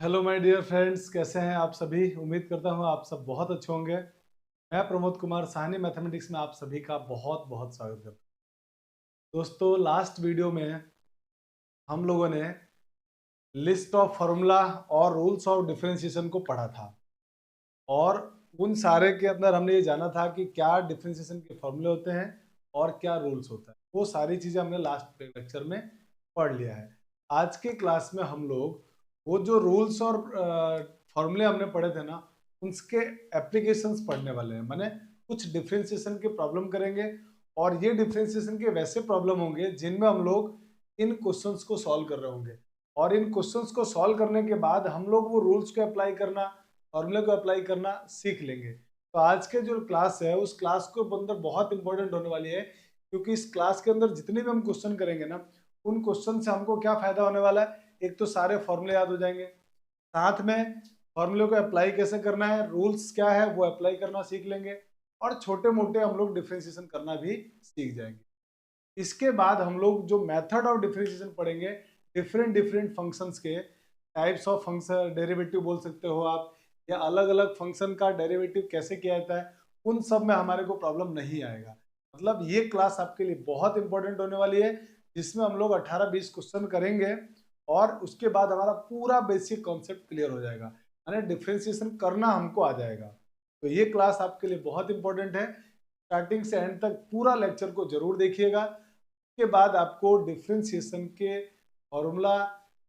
Hello my dear friends, कैसे हैं आप सभी। उम्मीद करता हूं आप सब बहुत अच्छे होंगे। मैं प्रमोद कुमार साहनी मैथमेटिक्स में आप सभी का बहुत बहुत स्वागत करता हूं। दोस्तों, लास्ट वीडियो में हम लोगों ने लिस्ट ऑफ फार्मूला और रूल्स ऑफ डिफरेंशिएशन को पढ़ा था और उन सारे के अंदर हमने ये जाना था कि क्या डिफरेंशिएशन के फॉर्मूले होते हैं और क्या रूल्स होता है। वो सारी चीज़ें हमने लास्ट लेक्चर में पढ़ लिया है। आज के क्लास में हम लोग वो जो रूल्स और फॉर्मूले हमने पढ़े थे ना, उसके एप्लीकेशंस पढ़ने वाले हैं। माने कुछ डिफरेंशिएशन के प्रॉब्लम करेंगे और ये डिफरेंशिएशन के वैसे प्रॉब्लम होंगे जिनमें हम लोग इन क्वेश्चंस को सॉल्व कर रहे होंगे और इन क्वेश्चंस को सॉल्व करने के बाद हम लोग वो रूल्स को अप्लाई करना, फॉर्मूले को अप्लाई करना सीख लेंगे। तो आज के जो क्लास है उस क्लास को अंदर बहुत इंपॉर्टेंट होने वाली है, क्योंकि इस क्लास के अंदर जितने भी हम क्वेश्चन करेंगे ना, उन क्वेश्चन से हमको क्या फायदा होने वाला है। एक तो सारे फॉर्मूले याद हो जाएंगे, साथ में फॉर्मूले को अप्लाई कैसे करना है, रूल्स क्या है वो अप्लाई करना सीख लेंगे और छोटे मोटे हम लोग डिफरेंशिएशन करना भी सीख जाएंगे। इसके बाद हम लोग जो मेथड ऑफ डिफरेंशिएशन पढ़ेंगे, डिफरेंट डिफरेंट फंक्शंस के टाइप्स ऑफ फंक्शन, डेरिवेटिव बोल सकते हो आप, या अलग अलग फंक्शन का डेरिवेटिव कैसे किया जाता है, उन सब में हमारे को प्रॉब्लम नहीं आएगा। मतलब ये क्लास आपके लिए बहुत इंपॉर्टेंट होने वाली है, जिसमें हम लोग 18-20 क्वेश्चन करेंगे और उसके बाद हमारा पूरा बेसिक कॉन्सेप्ट क्लियर हो जाएगा, यानी डिफरेंशिएशन करना हमको आ जाएगा। तो ये क्लास आपके लिए बहुत इंपॉर्टेंट है। स्टार्टिंग से एंड तक पूरा लेक्चर को जरूर देखिएगा। के बाद आपको डिफरेंशिएशन के फॉर्मूला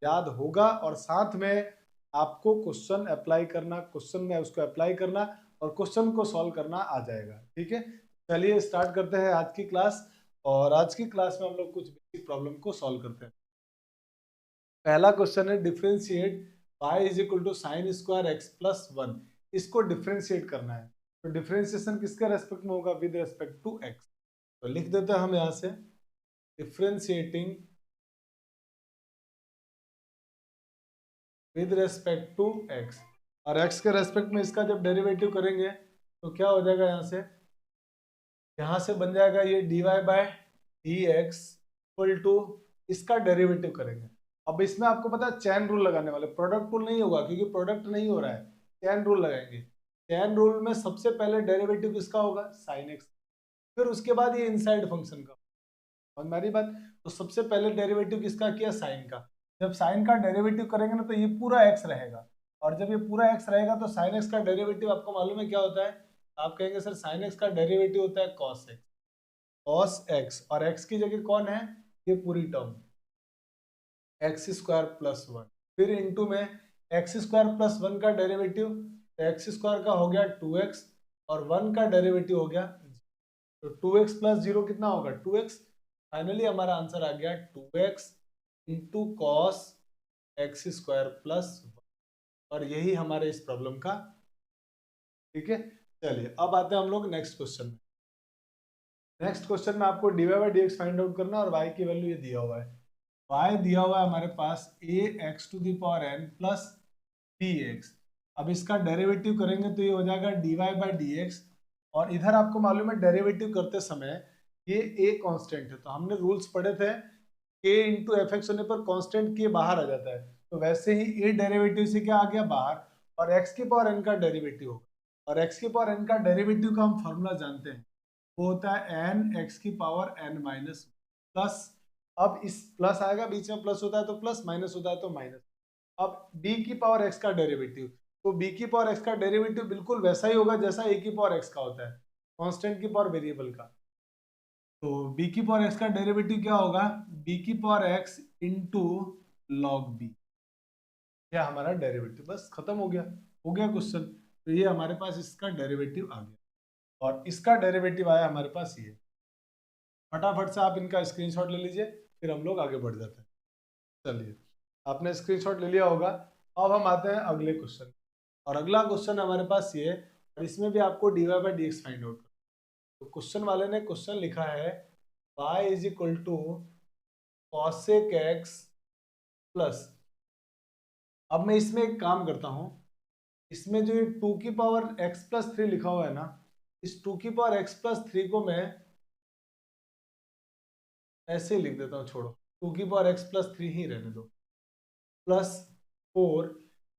याद होगा और साथ में आपको क्वेश्चन अप्लाई करना, क्वेश्चन में उसको अप्लाई करना और क्वेश्चन को सॉल्व करना आ जाएगा। ठीक है, चलिए स्टार्ट करते हैं आज की क्लास। और आज की क्लास में हम लोग कुछ बेसिक प्रॉब्लम को सॉल्व करते हैं। पहला क्वेश्चन है differentiate y is equal to sine square x plus one. इसको डिफरेंशिएट करना है। तो डिफरेंशिएशन किसके रेस्पेक्ट में होगा? With respect to x। तो लिख देते हैं हम यहाँ से differentiating with respect to x। और x के रेस्पेक्ट में इसका जब डेरिवेटिव करेंगे तो क्या हो जाएगा? यहाँ से बन जाएगा ये dy by d x equal to, इसका डेरिवेटिव करेंगे। अब इसमें आपको पता है चैन रूल लगाने वाले, प्रोडक्ट रूल नहीं होगा क्योंकि प्रोडक्ट नहीं हो रहा है। चैन रूल लगाएंगे। चैन रूल में सबसे पहले डेरिवेटिव किसका होगा? Sign x. फिर उसके बाद ये इनसाइड फंक्शन का। और हमारी बात, तो सबसे पहले डेरिवेटिव किसका किया? साइन का। जब साइन का डेरिवेटिव करेंगे ना तो ये पूरा एक्स रहेगा, और जब ये पूरा एक्स रहेगा तो साइन एक्स का डेरिवेटिव आपको मालूम है क्या होता है? आप कहेंगे सर साइन एक्स का डेरिवेटिव होता है कॉस एक्स। कॉस एक्स और एक्स की जगह कौन है? ये पूरी term x square plus one. फिर इंटू में एक्स स्क्वायर प्लस वन का डेरिवेटिव, तो एक्स स्क्वायर का हो गया 2x और वन का डेरिवेटिव हो गया, तो 2x प्लस जीरो कितना होगा? 2x। फाइनली हमारा आंसर आ गया 2x into cos x square plus one. और यही हमारे इस प्रॉब्लम का। ठीक है, चलिए अब आते हैं हम लोग नेक्स्ट क्वेश्चन में। नेक्स्ट क्वेश्चन में आपको dy by d x find out करना और y की वैल्यू ये दिया हुआ है। y दिया हुआ है हमारे पास a x to the power n plus b x. अब इसका डेरिवेटिव करेंगे तो ये हो जाएगा dy बाई डी एक्स। और इधर आपको मालूम है डेरिवेटिव करते समय ये a कांस्टेंट है, तो हमने रूल्स पढ़े थे k इंटू एफ एक्स होने पर कांस्टेंट k बाहर आ जाता है। तो वैसे ही a डेरिवेटिव से क्या आ गया? बाहर। और x की पावर n का डेरिवेटिव होगा, और x की पावर n का डेरिवेटिव का हम फॉर्मूला जानते हैं, वो होता है एन एक्स की पावर एन माइनस प्लस। अब इस प्लस आएगा, बीच में प्लस होता है तो प्लस, माइनस होता है तो माइनस। अब b की पावर x का डेरिवेटिव, तो b की पावर x का डेरिवेटिव बिल्कुल वैसा ही होगा जैसा a की पावर x का होता है, कांस्टेंट की पावर वेरिएबल का। तो b की पावर x का डेरिवेटिव क्या होगा? b की power x into log b। यह हमारा डेरिवेटिव, बस खत्म हो गया क्वेश्चन। तो ये हमारे पास इसका डेरिवेटिव आ गया और इसका डेरिवेटिव आया हमारे पास ये। फटाफट से आप इनका स्क्रीनशॉट ले लीजिए, फिर हम लोग आगे बढ़ जाते हैं। चलिए, आपने स्क्रीनशॉट ले लिया होगा। अब हम आते हैं अगले क्वेश्चन, और अगला क्वेश्चन हमारे पास ये, और इसमें भी आपको dy by d x find out करना। तो क्वेश्चन वाले ने क्वेश्चन लिखा है y is equal to cosec x plus. अब मैं इसमें एक काम करता हूँ, इसमें जो ये 2 की पावर x प्लस थ्री लिखा हुआ है ना, इस 2 की पावर x प्लस थ्री को मैं ऐसे ही लिख देता हूँ, छोड़ो 2 की पावर x प्लस थ्री ही रहने दो, प्लस 4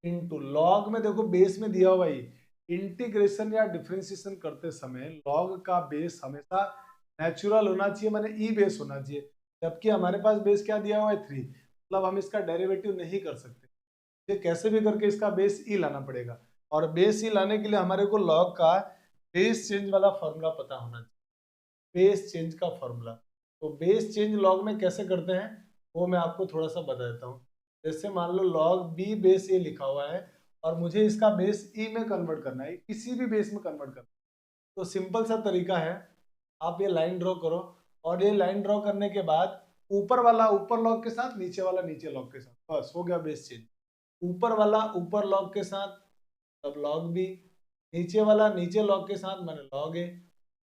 इनटू लॉग में देखो बेस में दिया हुआ ही इंटीग्रेशन या डिफरेंशिएशन करते समय लॉग का बेस हमेशा नेचुरल होना चाहिए, माने ई बेस होना चाहिए, जबकि हमारे पास बेस क्या दिया हुआ है 3, मतलब हम इसका डेरिवेटिव नहीं कर सकते, ये कैसे भी करके इसका बेस ई लाना पड़ेगा। और बेस ई लाने के लिए हमारे को लॉग का बेस चेंज वाला फॉर्मूला पता होना चाहिए, बेस चेंज का फॉर्मूला। तो बेस चेंज लॉग में कैसे करते हैं वो मैं आपको थोड़ा सा बता देता हूँ। जैसे मान लो लॉग बी बेस ए लिखा हुआ है और मुझे इसका बेस ई में कन्वर्ट करना है, किसी भी बेस में कन्वर्ट करना है, तो सिंपल सा तरीका है, आप ये लाइन ड्रॉ करो और ये लाइन ड्रॉ करने के बाद ऊपर वाला ऊपर लॉग के साथ, नीचे वाला नीचे लॉग के साथ, बस हो गया बेस चेंज। ऊपर वाला ऊपर लॉग के साथ तब लॉग बी, नीचे वाला नीचे लॉग के साथ मैंने लॉग ए,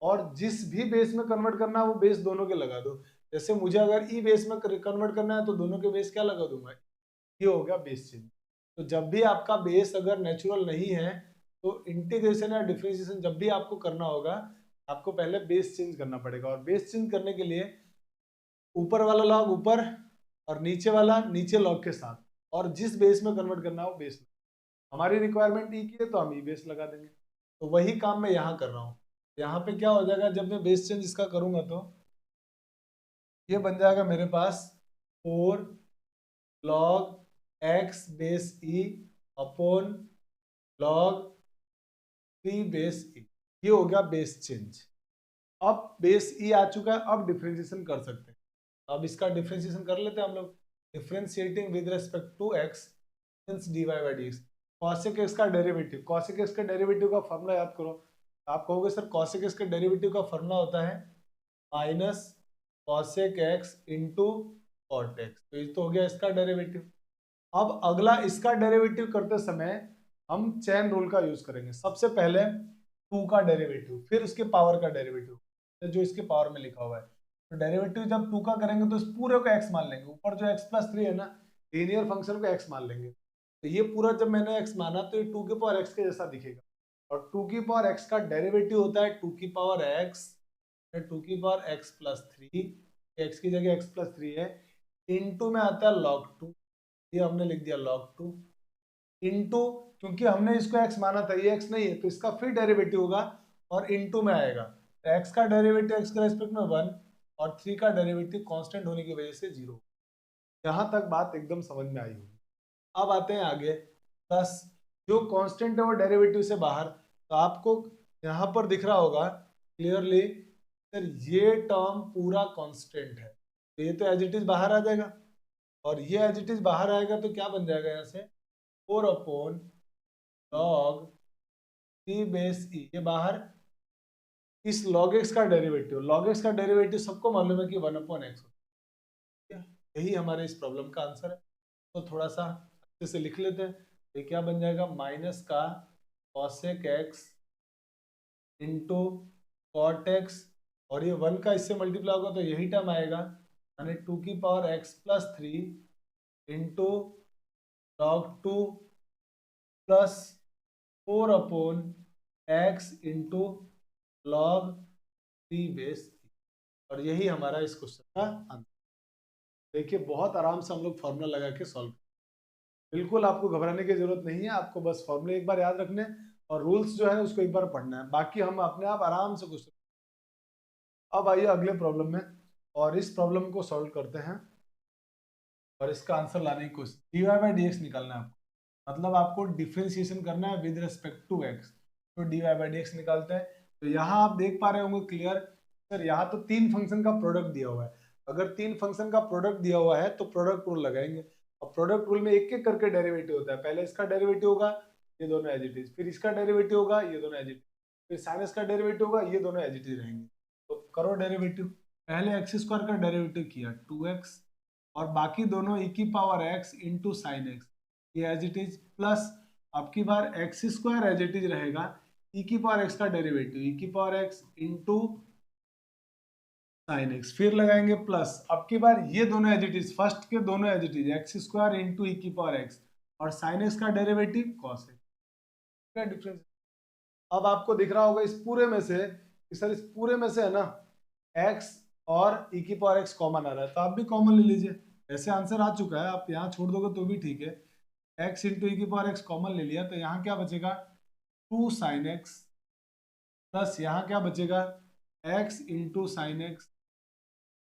और जिस भी बेस में कन्वर्ट करना है वो बेस दोनों के लगा दो। जैसे मुझे अगर ई बेस में कन्वर्ट करना है तो दोनों के बेस क्या लगा दूंगा, ये हो गया बेस चेंज। तो जब भी आपका बेस अगर नेचुरल नहीं है तो इंटीग्रेशन या डिफरेंशिएशन जब भी आपको करना होगा आपको पहले बेस चेंज करना पड़ेगा, और बेस चेंज करने के लिए ऊपर वाला लॉग ऊपर और नीचे वाला नीचे लॉग के साथ, और जिस बेस में कन्वर्ट करना हो बेस में, हमारी रिक्वायरमेंट ई की है तो हम ई बेस लगा देंगे। तो वही काम मैं यहाँ कर रहा हूँ। यहाँ पे क्या हो जाएगा, जब मैं बेस चेंज इसका करूंगा तो ये बन जाएगा मेरे पास 4 log x base e upon log 3 base e, ये हो गया बेस चेंज। अब बेस ई आ चुका है, अब डिफरेंशिएशन कर सकते हैं। अब इसका डिफरेंशिएशन कर लेते हैं हम लोग, differentiating with respect to x since dy by dx। cosec x का डेरिवेटिव, cosec x के डेरिवेटिव का फॉर्मूला याद करो। आप कहोगे सर cosec x के डेरिवेटिव का फॉर्मूला होता है minus cosec x into cot x, तो ये तो हो गया इसका डेरिवेटिव। अब अगला इसका डेरिवेटिव करते समय हम चेन रूल का यूज करेंगे। सबसे पहले 2 का डेरिवेटिव, फिर उसके पावर का डेरिवेटिव, तो जो इसके पावर में लिखा हुआ है। तो डेरिवेटिव जब 2 का करेंगे तो इस पूरे को x मान लेंगे, ऊपर जो x प्लस 3 है ना लीनियर फंक्शन को x मान लेंगे। तो ये पूरा जब मैंने x माना तो ये 2 की पावर x के जैसा दिखेगा, और 2 की पावर x का डेरिवेटिव होता है 2 की पावर x, 2 की पावर x प्लस 3, x की जगह x प्लस 3 है, इनटू में आता है log 2, ये हमने लिख दिया log 2 इनटू, क्योंकि हमने इसको x माना था ये x नहीं है तो इसका फिर डेरिवेटिव होगा और इनटू में आएगा, तो x का डेरिवेटिव x के रेस्पेक्ट में 1 और 3 का डेरिवेटिव कांस्टेंट होने की वजह से 0। यहाँ तक बात एकदम समझ में आई होगी। अब आते हैं आगे, प्लस जो कांस्टेंट है वो डेरिवेटिव से बाहर, तो आपको यहाँ पर दिख रहा होगा क्लियरली सर ये टर्म पूरा कांस्टेंट है, तो ये तो एज इट इज बाहर आ जाएगा, और ये एज इट इज बाहर आएगा तो क्या बन जाएगा यहाँ से 4 अपॉन log 3 बेस ई, ये बाहर इस log x का डेरिवेटिव, log x का डेरिवेटिव सबको मालूम है कि 1 अपॉन एक्स होता है, यही हमारे इस प्रॉब्लम का आंसर है। तो थोड़ा सा अच्छे से लिख लेते हैं, ये क्या बन जाएगा माइनस का cosec x into cot x, और ये 1 का इससे मल्टीप्लाई होगा तो यही टर्म आएगा, यानी 2 की power x plus 3 into log 2 plus 4 upon x into log 3 base, और यही हमारा इस क्वेश्चन का आंसर। देखिए बहुत आराम से हम लोग फॉर्मूला लगा के सॉल्व, बिल्कुल आपको घबराने की जरूरत नहीं है, आपको बस फॉर्मूले एक बार याद रखने और रूल्स जो है उसको एक बार पढ़ना है, बाकी हम अपने आप आराम से क्वेश्चन। अब आइए अगले प्रॉब्लम में, और इस प्रॉब्लम को सॉल्व करते हैं और इसका आंसर लाने की कोशिश, dy बाई डी एक्स निकालना है आपको, मतलब आपको डिफ्रेंसिएशन करना है विद रिस्पेक्ट टू x, तो dy बाई डी एक्स निकालते हैं। तो यहाँ आप देख पा रहे होंगे क्लियर सर, यहाँ तो 3 फंक्शन का प्रोडक्ट दिया हुआ है, अगर 3 फंक्शन का प्रोडक्ट दिया हुआ है तो प्रोडक्ट रूल लगाएंगे, और प्रोडक्ट रूल में एक एक करके डेरिवेटिव होता है, पहले इसका डेरिवेटिव होगा ये दोनों एज इट इज, फिर इसका डेरिवेटिव होगा ये दोनों एज इट इज, फिर साइनस का डेरिवेटिव होगा ये दोनों एज इट इज रहेंगे। तो करो डेरिवेटिव, पहले एक्स स्क्वायर का डेरिवेटिव किया 2x, और बाकी दोनों e की power x into sine x, ये एज इट इज, प्लस अब की बार x square as it is रहेगा, e की पावर x का डेरिवेटिव e की power x into sine x, फिर लगाएंगे प्लस, अब की बार ये दोनों एज इट इज, फर्स्ट के दोनों as it is x square into e की पावर x, और साइन एक्स का डेरिवेटिव कॉस एक्स, क्या डिफरेंस। अब आपको दिख रहा होगा इस पूरे में से, सर इस पूरे में से है ना x और e की पावर x कॉमन आ रहा है, तो आप भी कॉमन ले लीजिए, ऐसे आंसर आ चुका है, आप यहाँ छोड़ दोगे तो भी ठीक है, x इंटू ई की पावर x कॉमन ले लिया तो यहाँ क्या बचेगा 2 sin x प्लस यहाँ क्या बचेगा x into sine x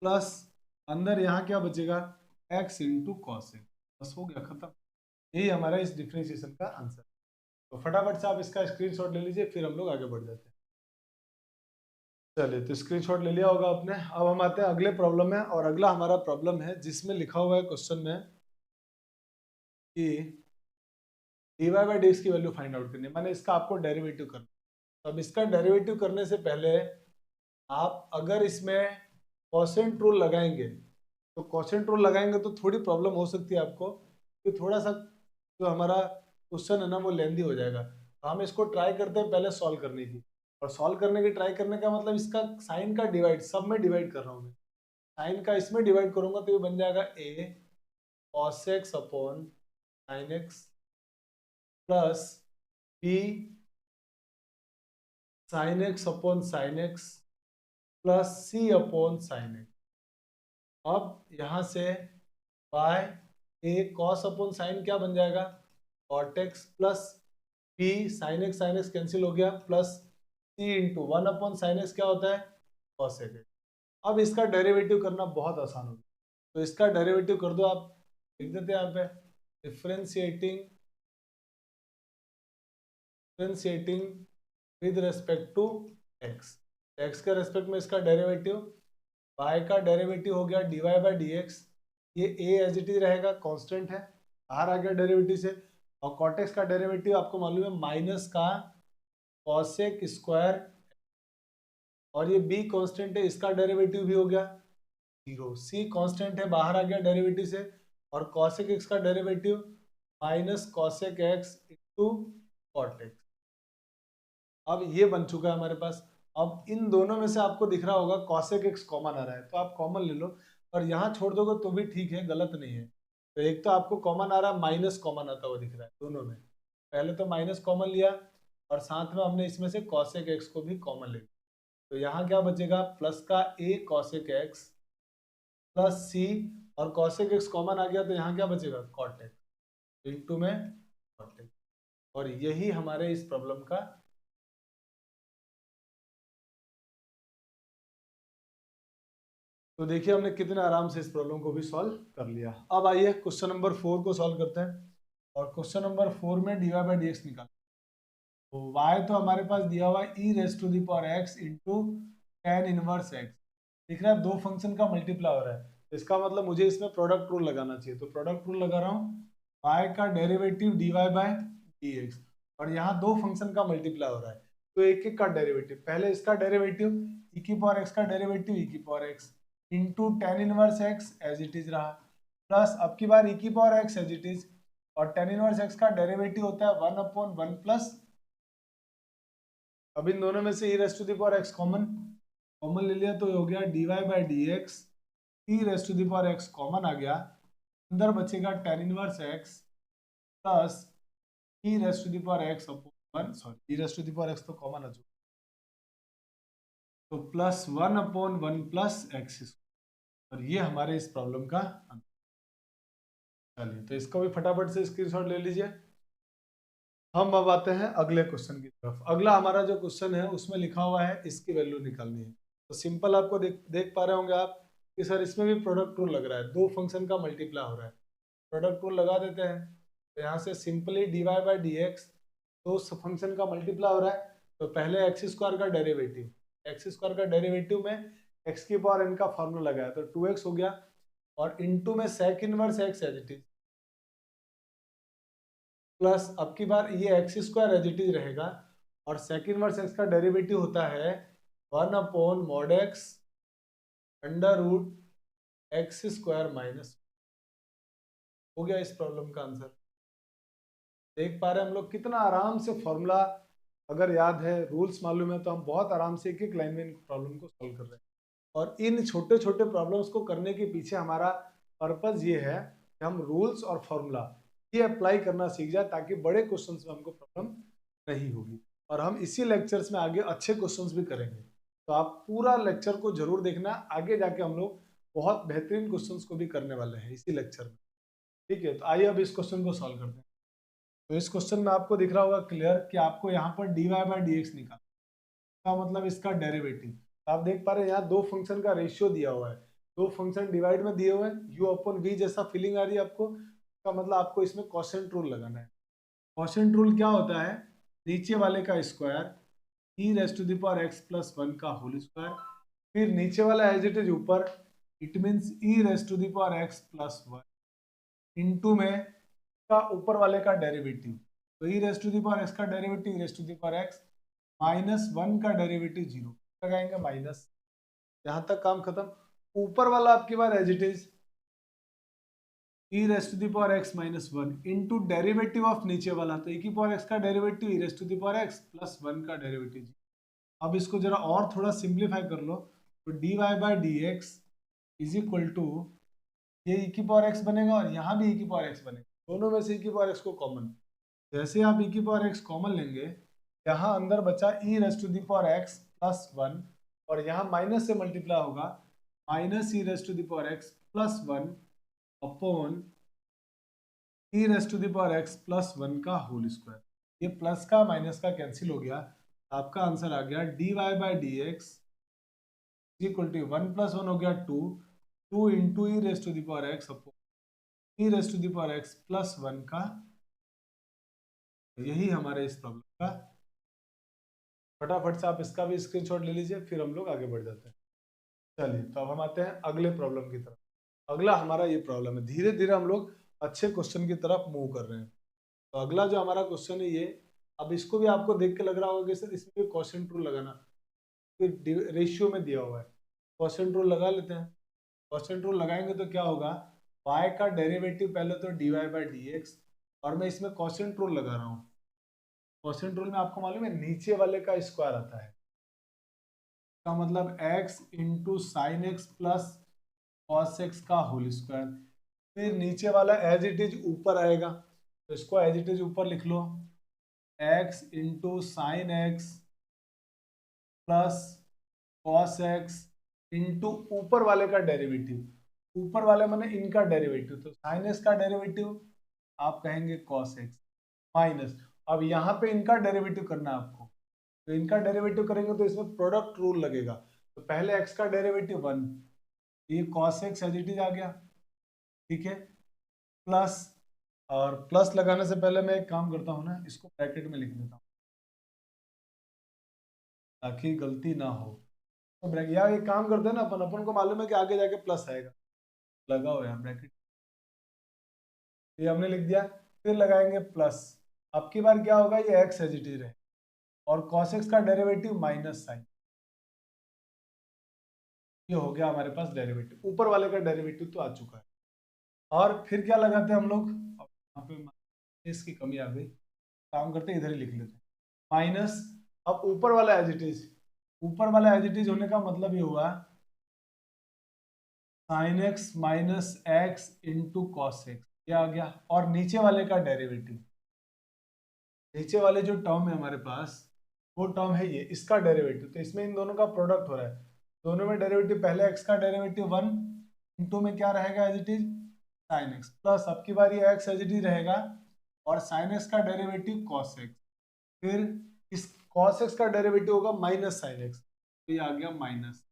plus अंदर यहाँ क्या बचेगा x इंटू कॉस एक्स। बस हो गया खत्म। यही हमारा इस डिफरेंशिएशन का आंसर। तो फटाफट से आप इसका स्क्रीनशॉट ले लीजिए फिर हम लोग आगे बढ़ जाते हैं। चलिए तो स्क्रीनशॉट ले लिया होगा आपने। अब हम आते हैं अगले प्रॉब्लम में और अगला हमारा प्रॉब्लम है जिसमें लिखा हुआ है क्वेश्चन में कि dy बाई डी की वैल्यू फाइंड आउट करनी है, मैंने इसका आपको डेरिवेटिव करना। तो अब इसका डेरिवेटिव करने से पहले आप अगर इसमें कोसेंट रूल लगाएंगे तो कोसेंट रूल लगाएंगे तो थोड़ी प्रॉब्लम हो सकती है आपको कि थोड़ा सा जो हमारा क्वेश्चन है ना वो लेंदी हो जाएगा। तो हम इसको ट्राई करते हैं पहले सॉल्व करने की, और सॉल्व करने की ट्राई करने का मतलब इसका साइन का डिवाइड सब में डिवाइड कर रहा हूँ मैं। साइन का इसमें डिवाइड करूंगा तो ये बन जाएगा a cos x upon sine x plus b sine x upon sine x plus c upon sine x. अब यहाँ से by a cos upon sine क्या बन जाएगा cot x plus b sine x cancel हो गया plus c into 1 upon sine x क्या होता है cos x। अब इसका डेरिवेटिव करना बहुत आसान होगा तो इसका डेरिवेटिव कर दो आप, लिख देते हैं यहाँ पे differentiating with respect to x। x के रेस्पेक्ट में इसका डेरिवेटिव, y का डेरिवेटिव हो गया dy बाई डी एक्स, ये a एज इट इज रहेगा कांस्टेंट है बाहर आ गया डेरिवेटिव से, और cot x का डेरिवेटिव आपको मालूम है माइनस का cosec स्क्वायर, और ये b कांस्टेंट है इसका डेरिवेटिव भी हो गया 0, c कांस्टेंट है बाहर आ गया डेरिवेटिव से, और cosec x का derivative minus cosec x into cot x। अब ये बन चुका है हमारे पास। अब इन दोनों में से आपको दिख रहा होगा cosec x कॉमन आ रहा है तो आप कॉमन ले लो, और यहाँ छोड़ दोगे तो भी ठीक है, गलत नहीं है। तो एक तो आपको कॉमन आ रहा है, माइनस कॉमन आता हुआ दिख रहा है दोनों में। पहले तो माइनस कॉमन लिया और साथ में हमने इसमें से cosec x को भी कॉमन ले लिया। तो यहाँ क्या बचेगा प्लस का a cosec x plus c, और cosec x कॉमन आ गया तो यहाँ क्या बचेगा cot x इंटू में cot x। और यही हमारे इस प्रॉब्लम का, तो देखिए हमने कितने आराम से इस प्रॉब्लम को भी सॉल्व कर लिया। अब आइए क्वेश्चन नंबर 4 को सॉल्व करते हैं, और क्वेश्चन नंबर 4 में dy बाई डी एक्स निकाल। तो y तो हमारे पास दिया हुआ है e raise to the power x into tan inverse x। दिख रहा है दो फंक्शन का मल्टीप्लाई हो रहा है, इसका मतलब मुझे इसमें प्रोडक्ट रूल लगाना चाहिए। तो प्रोडक्ट रूल लगा रहा हूँ, y का derivative dy by d x, और यहाँ दो फंक्शन का मल्टीप्लाई हो रहा है तो एक एक का डेरिवेटिव, पहले इसका डेरिवेटिव e की पावर x का डेरिवेटिव e की power x into tan inverse x as it is रहा, प्लस अब की बार e की power x as it is, और टेन इनवर्स एक्स का डेरिवेटिव होता है 1 अपॉन 1 प्लस, अब इन दोनों में से e raise to the power x common ले लिया तो हो गया dy by d x, e raise to the power x common आ गया, अंदर बचेगा tan inverse x plus e raise to the power x upon 1, sorry e raise to the power x तो कॉमन आ चुका, तो प्लस 1 अपॉन 1 प्लस एक्स, और ये हमारे इस प्रॉब्लम का आंसर। चलिए तो इसको भी फटाफट से स्क्रीनशॉट ले लीजिए। हम अब आते हैं अगले क्वेश्चन की तरफ। अगला हमारा जो क्वेश्चन है उसमें लिखा हुआ है इसकी वैल्यू निकालनी है। तो सिंपल आपको देख पा रहे होंगे आप कि सर इसमें भी प्रोडक्ट रूल लग रहा है, दो फंक्शन का मल्टीप्लाई हो रहा है। प्रोडक्ट रूल लगा देते हैं, तो यहाँ से simply dy by d x, दो फंक्शन का मल्टीप्लाई हो रहा है तो पहले एक्स स्क्वायर का डेरिवेटिव, एक्स स्क्वायर का डेरिवेटिव में एक्स की पावर n का फॉर्मूला लगाया तो 2x हो गया, और इनटू में sec inverse x as it is, plus अब की बार ये x square as it is रहेगा, और सेक इनवर्स एक्स का डेरिवेटिव होता है 1 upon mod x under root x square minus. हो गया इस प्रॉब्लम का आंसर। देख पा रहे हैं हम लोग कितना आराम से फॉर्मूला अगर याद है, रूल्स मालूम है तो हम बहुत आराम से एक एक लाइन में इन प्रॉब्लम को सॉल्व कर रहे हैं। और इन छोटे छोटे प्रॉब्लम्स को करने के पीछे हमारा पर्पस ये है कि हम रूल्स और फॉर्मूला ये अप्लाई करना सीख जाए ताकि बड़े क्वेश्चंस में हमको प्रॉब्लम नहीं होगी, और हम इसी लेक्चर्स में आगे अच्छे क्वेश्चंस भी करेंगे। तो आप पूरा लेक्चर को जरूर देखना, आगे जाके हम लोग बहुत बेहतरीन क्वेश्चंस को भी करने वाले हैं इसी लेक्चर में। ठीक है, तो आइए अब इस क्वेश्चन को सॉल्व करते हैं। तो इस क्वेश्चन में आपको दिख रहा होगा क्लियर कि आपको यहाँ पर dy बाई डी एक्स निकालना का मतलब इसका डेरिवेटिव। आप देख पा रहे हैं यहाँ दो फंक्शन का रेशियो दिया हुआ है, दो फंक्शन डिवाइड में दिए हुए हैं, u अपॉन v जैसा फीलिंग आ रही है आपको, का मतलब आपको इसमें क्वोशिएंट रूल लगाना है। क्वोशिएंट रूल क्या होता है, नीचे वाले का square e raise to the power x plus 1 का होल स्क्वायर, फिर नीचे वाला एज इट इज ऊपर, it means e raise to the power x plus 1 into में का ऊपर वाले का डेरिवेटिव, तो e raise to the power x का derivative raise to the power x minus 1 का डेरिवेटिव 0 लगाएंगे माइनस, यहाँ तक काम खत्म। ऊपर वाला आपके पास as it is e raise to the power x minus 1 into derivative of नीचे वाला, तो e की पावर x का derivative e raise to the power x plus 1 का डेरिवेटिव 0। अब इसको जरा और थोड़ा सिंप्लीफाई कर लो, तो dy by d x is equal to, ये e की पावर x बनेगा और यहाँ भी e की पावर x बनेगा, दोनों में से e की पावर x को कॉमन, जैसे आप e की पावर x कॉमन लेंगे, यहाँ अंदर बचा e raise to the power x plus 1 और यहाँ माइनस से मल्टीप्लाई होगा minus e raise to the power x plus 1 upon e raise to the power x plus 1 का होल स्क्वायर। ये प्लस का माइनस का कैंसिल हो गया, आपका आंसर आ गया dy by d x equal to 1 plus 1 हो गया 2 into e raise to the power x upon E raise to the power x plus 1 का, यही हमारे इस प्रॉब्लम का। फटाफट से आप इसका भी स्क्रीनशॉट ले लीजिए, फिर हम लोग आगे बढ़ जाते हैं। चलिए तो अब हम आते हैं अगले प्रॉब्लम की तरफ। अगला हमारा ये प्रॉब्लम है, धीरे धीरे हम लोग अच्छे क्वेश्चन की तरफ मूव कर रहे हैं। तो अगला जो हमारा क्वेश्चन है ये, अब इसको भी आपको देख के लग रहा होगा कि सर इसमें भी क्वोशिएंट रूल लगाना, फिर रेशियो में दिया हुआ है, क्वोशिएंट रूल लगा लेते हैं। क्वोशिएंट रूल लगाएंगे तो क्या होगा, y का डेरिवेटिव पहले तो dy बाई डी एक्स, और मैं इसमें क्वोशिएंट रूल लगा रहा हूँ। क्वोशिएंट रूल में आपको मालूम है नीचे वाले का स्क्वायर आता है, का मतलब x into sine x plus cos x का होल स्क्वायर, फिर नीचे वाला एज इट इज ऊपर आएगा, तो इसको एज इट इज ऊपर लिख लो, x into sine x plus cos x into ऊपर वाले का डेरिवेटिव, ऊपर वाले माने इनका डेरिवेटिव, तो साइन एक्स का डेरिवेटिव आप कहेंगे कॉस एक्स माइनस, अब यहाँ पे इनका डेरिवेटिव करना है आपको, तो इनका डेरिवेटिव करेंगे तो इसमें प्रोडक्ट रूल लगेगा, तो पहले x का डेरिवेटिव 1, ये cos x as it is आ गया, ठीक है, प्लस, और प्लस लगाने से पहले मैं एक काम करता हूँ ना, इसको ब्रैकेट में लिख देता हूँ ताकि गलती ना हो। तो ब्रैकेट, यार एक काम करते हैं ना, अपन को मालूम है कि आगे जाके प्लस आएगा, लगाओ यार ब्रैकेट, ये हमने लिख दिया, फिर लगाएंगे प्लस, अब की बार क्या होगा, ये x एज इट इज रहे और cos x का डेरिवेटिव माइनस साइन, ये हो गया हमारे पास डेरिवेटिव, ऊपर वाले का डेरिवेटिव तो आ चुका है। और फिर क्या लगाते हैं हम लोग, यहाँ पे इसकी कमी आ गई, काम करते हैं इधर ही लिख लेते हैं माइनस, अब ऊपर वाला एज इट इज, ऊपर वाला एज इट इज होने का मतलब ये हुआ sine x minus x into cos x, ये आ गया, और नीचे वाले का डेरिवेटिव, नीचे वाले जो टर्म है हमारे पास वो टर्म है ये, इसका डेरिवेटिव, तो इसमें इन दोनों का प्रोडक्ट हो रहा है, दोनों में डेरिवेटिव, पहले x का डेरिवेटिव 1 इंटू में क्या रहेगा as it is sine x, plus अब की बार ये x एज इट इज रहेगा और साइन एक्स का डेरिवेटिव कॉस एक्स, फिर इस कॉस एक्स का डेरिवेटिव होगा माइनस साइन एक्स, तो ये आ गया माइनस,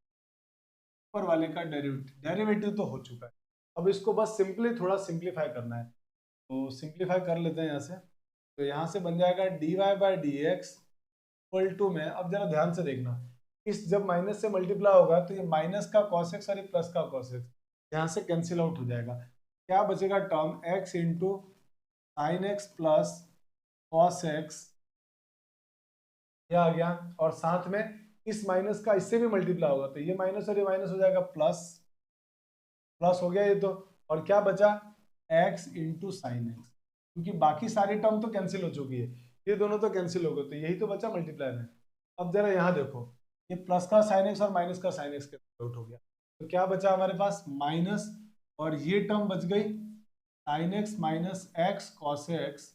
ऊपर वाले का डेरिवेटिव तो हो चुका है, अब इसको बस सिंपली थोड़ा सिंप्लीफाई करना है, तो सिंप्लीफाई कर लेते हैं यहाँ से, तो यहाँ से बन जाएगा dy by d x equal to में, अब जरा ध्यान से देखना, इस जब माइनस से मल्टीप्लाई होगा तो ये माइनस का cos x और ये प्लस का cos x यहाँ से कैंसिल आउट हो जाएगा, क्या बचेगा term x into sine x plus cos x, ये आ गया, और साथ में इस माइनस का इससे भी मल्टीप्लाई होगा तो ये माइनस और ये माइनस हो जाएगा प्लस, प्लस हो गया ये तो, और क्या बचा x इंटू साइन एक्स, क्योंकि बाकी सारी टर्म तो कैंसिल हो चुकी है, ये दोनों तो कैंसिल हो गए, तो यही तो बचा मल्टीप्लाई में। अब जरा यहाँ देखो, ये प्लस का साइन एक्स और माइनस का साइन एक्स आउट हो गया, तो क्या बचा हमारे पास माइनस, और ये टर्म बच गई sine x minus x cos x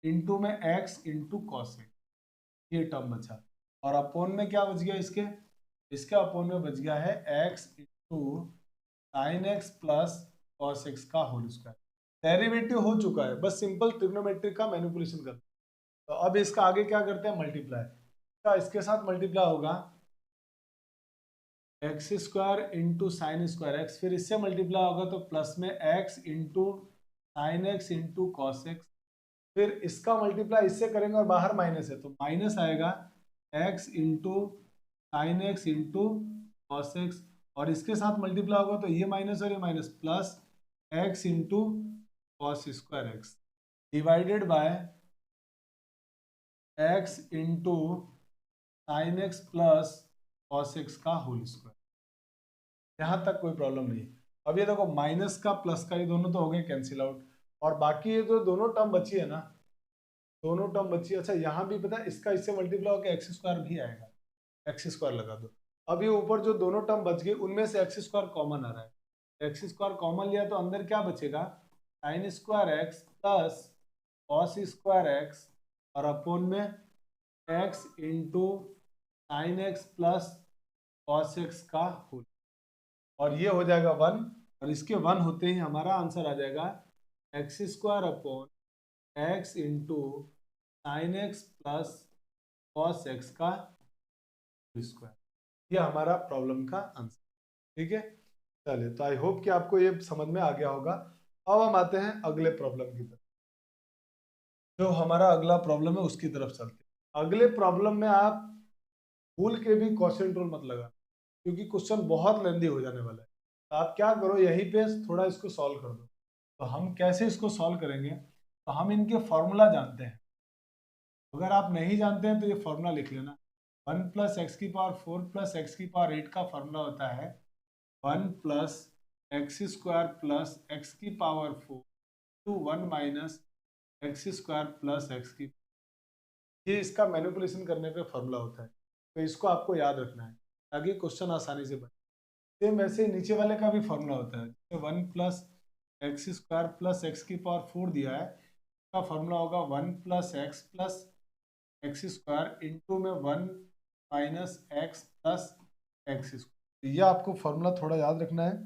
into में एक्स इंटू कॉस एक्स, ये टर्म बचा, और अपोन में क्या बच गया इसके, इसके अपोन में बच गया है x into sine x plus cos x का होल स्क्वायर, डेरिवेटिव हो चुका है, बस सिंपल ट्रिग्नोमेट्री का मैनिपुलेशन करते हैं। तो अब इसका आगे क्या करते हैं, मल्टीप्लाई। इसके साथ मल्टीप्लाई होगा x square into sine square x, फिर इससे मल्टीप्लाई होगा तो प्लस में x into sine x into cos x, फिर इसका मल्टीप्लाई इससे करेंगे और बाहर माइनस है तो माइनस आएगा x into sine x into cos x, और इसके साथ मल्टीप्लाई होगा तो ये माइनस और ये minus, plus x into cos square x divided by x into sine x plus cos x का होल स्क्वायर। यहाँ तक कोई प्रॉब्लम नहीं। अब ये देखो माइनस का प्लस का ये दोनों तो हो गए कैंसिल आउट, और बाकी ये जो दोनों टर्म बची है ना, दोनों टर्म बची। अच्छा यहाँ भी पता है इसका इससे मल्टीप्लाई होकर एक्स स्क्वायर भी आएगा, एक्स स्क्वायर लगा दो। अब ये ऊपर जो दोनों टर्म बच गए उनमें से एक्स स्क्वायर कॉमन आ रहा है, एक्स स्क्वायर कॉमन लिया तो अंदर क्या बचेगा, sign square x plus cos square x और अपोन में x into sine x plus cos x का होल, और ये हो जाएगा 1, और इसके 1 होते ही हमारा आंसर आ जाएगा x square upon x into sine x plus cos x का स्क्वायर। ये हमारा प्रॉब्लम का आंसर, ठीक है। चलिए, तो आई होप कि आपको ये समझ में आ गया होगा। अब हम आते हैं अगले प्रॉब्लम की तरफ। जो हमारा अगला प्रॉब्लम है उसकी तरफ चलते हैं। अगले प्रॉब्लम में आप भूल के भी क्वेश्चन रूल मत लगा, क्योंकि क्वेश्चन बहुत लेंदी हो जाने वाला है। तो आप क्या करो, यहीं पे थोड़ा इसको सॉल्व कर दो। तो हम कैसे इसको सॉल्व करेंगे, तो हम इनके फॉर्मूला जानते हैं। अगर आप नहीं जानते हैं तो ये फॉर्मूला लिख लेना। 1 प्लस एक्स की पावर 4 प्लस एक्स की पावर 8 का फॉर्मूला होता है 1 plus x square plus x की power 4 to 1 minus x square plus x की। ये इसका मैनिपुलेशन करने पे फॉर्मूला होता है, तो इसको आपको याद रखना है ताकि क्वेश्चन आसानी से बने। सेम वैसे नीचे वाले का भी फॉर्मूला होता है, जैसे 1 plus x square plus x की पावर 4 दिया है, इसका फॉर्मूला होगा 1 प्लस एक्स स्क्वायर इंटू में 1 minus x plus x square. यह आपको फॉर्मूला थोड़ा याद रखना है